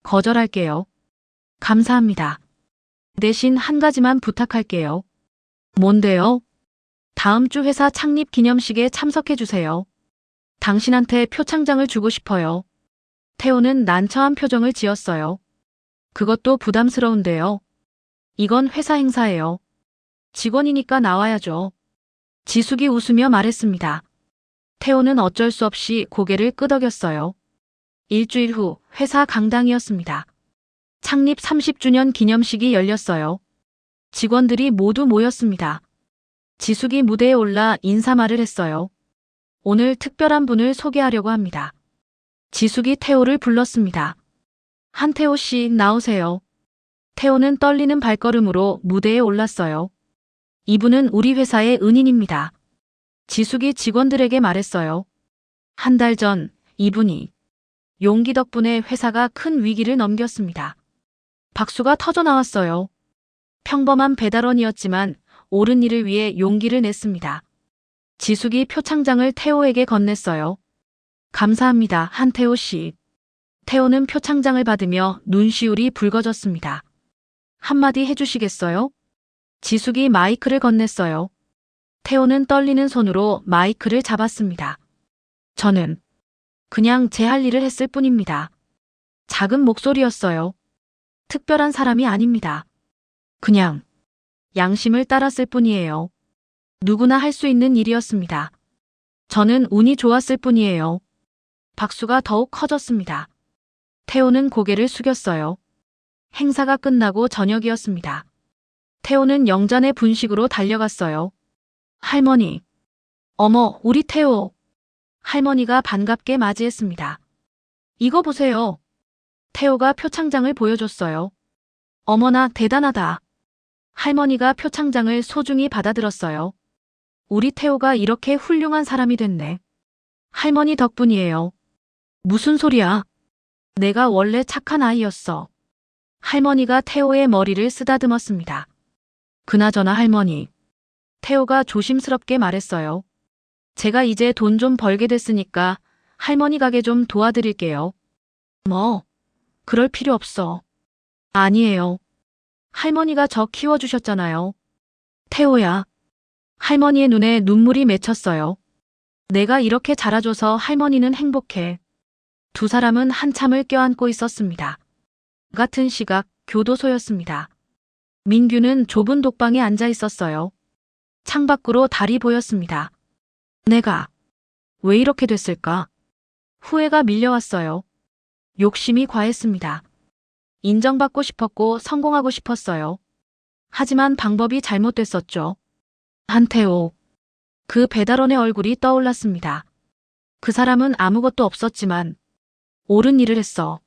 Speaker 1: 거절할게요. 감사합니다. 대신 한 가지만 부탁할게요. 뭔데요? 다음 주 회사 창립 기념식에 참석해 주세요. 당신한테 표창장을 주고 싶어요. 태호는 난처한 표정을 지었어요. 그것도 부담스러운데요. 이건 회사 행사예요. 직원이니까 나와야죠. 지숙이 웃으며 말했습니다. 태호는 어쩔 수 없이 고개를 끄덕였어요. 일주일 후 회사 강당이었습니다. 창립 30주년 기념식이 열렸어요. 직원들이 모두 모였습니다. 지숙이 무대에 올라 인사말을 했어요. 오늘 특별한 분을 소개하려고 합니다. 지숙이 태호를 불렀습니다. 한태호 씨, 나오세요. 태호는 떨리는 발걸음으로 무대에 올랐어요. 이분은 우리 회사의 은인입니다. 지숙이 직원들에게 말했어요. 한 달 전 이분이 용기 덕분에 회사가 큰 위기를 넘겼습니다. 박수가 터져 나왔어요. 평범한 배달원이었지만 옳은 일을 위해 용기를 냈습니다. 지숙이 표창장을 태호에게 건넸어요. 감사합니다, 한태호 씨. 태호는 표창장을 받으며 눈시울이 붉어졌습니다. 한마디 해주시겠어요? 지숙이 마이크를 건넸어요. 태호는 떨리는 손으로 마이크를 잡았습니다. 저는 그냥 제 할 일을 했을 뿐입니다. 작은 목소리였어요. 특별한 사람이 아닙니다. 그냥 양심을 따랐을 뿐이에요. 누구나 할 수 있는 일이었습니다. 저는 운이 좋았을 뿐이에요. 박수가 더욱 커졌습니다. 태호는 고개를 숙였어요. 행사가 끝나고 저녁이었습니다. 태호는 영잔의 분식으로 달려갔어요. 할머니. 어머, 우리 태호. 할머니가 반갑게 맞이했습니다. 이거 보세요. 태호가 표창장을 보여줬어요. 어머나, 대단하다. 할머니가 표창장을 소중히 받아들었어요. 우리 태호가 이렇게 훌륭한 사람이 됐네. 할머니 덕분이에요. 무슨 소리야? 내가 원래 착한 아이였어. 할머니가 태호의 머리를 쓰다듬었습니다. 그나저나 할머니. 태호가 조심스럽게 말했어요. 제가 이제 돈 좀 벌게 됐으니까 할머니 가게 좀 도와드릴게요. 뭐, 그럴 필요 없어. 아니에요. 할머니가 저 키워주셨잖아요. 태호야. 할머니의 눈에 눈물이 맺혔어요. 내가 이렇게 자라줘서 할머니는 행복해. 두 사람은 한참을 껴안고 있었습니다. 같은 시각 교도소였습니다. 민규는 좁은 독방에 앉아 있었어요. 창밖으로 달이 보였습니다. 내가 왜 이렇게 됐을까? 후회가 밀려왔어요. 욕심이 과했습니다. 인정받고 싶었고 성공하고 싶었어요. 하지만 방법이 잘못됐었죠. 한태호. 그 배달원의 얼굴이 떠올랐습니다. 그 사람은 아무것도 없었지만 옳은 일을 했어.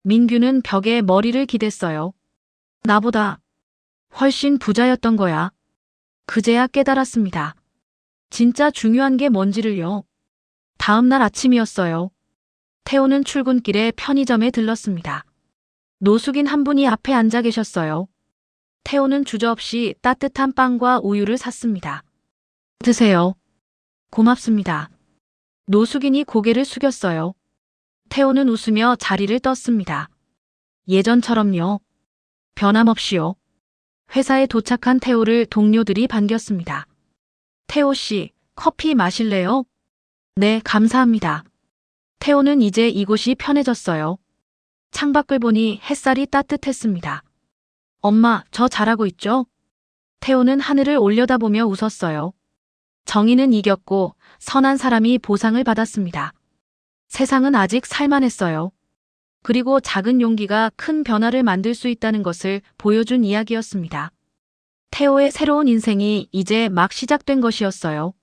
Speaker 1: 민규는 벽에 머리를 기댔어요. 나보다 훨씬 부자였던 거야. 그제야 깨달았습니다. 진짜 중요한 게 뭔지를요. 다음 날 아침이었어요. 태호는 출근길에 편의점에 들렀습니다. 노숙인 한 분이 앞에 앉아 계셨어요. 태호는 주저없이 따뜻한 빵과 우유를 샀습니다. 드세요. 고맙습니다. 노숙인이 고개를 숙였어요. 태호는 웃으며 자리를 떴습니다. 예전처럼요. 변함없이요. 회사에 도착한 태호를 동료들이 반겼습니다. 태호 씨, 커피 마실래요? 네, 감사합니다. 태호는 이제 이곳이 편해졌어요. 창밖을 보니 햇살이 따뜻했습니다. 엄마, 저 잘하고 있죠? 태호는 하늘을 올려다보며 웃었어요. 정의는 이겼고 선한 사람이 보상을 받았습니다. 세상은 아직 살만했어요. 그리고 작은 용기가 큰 변화를 만들 수 있다는 것을 보여준 이야기였습니다. 태호의 새로운 인생이 이제 막 시작된 것이었어요.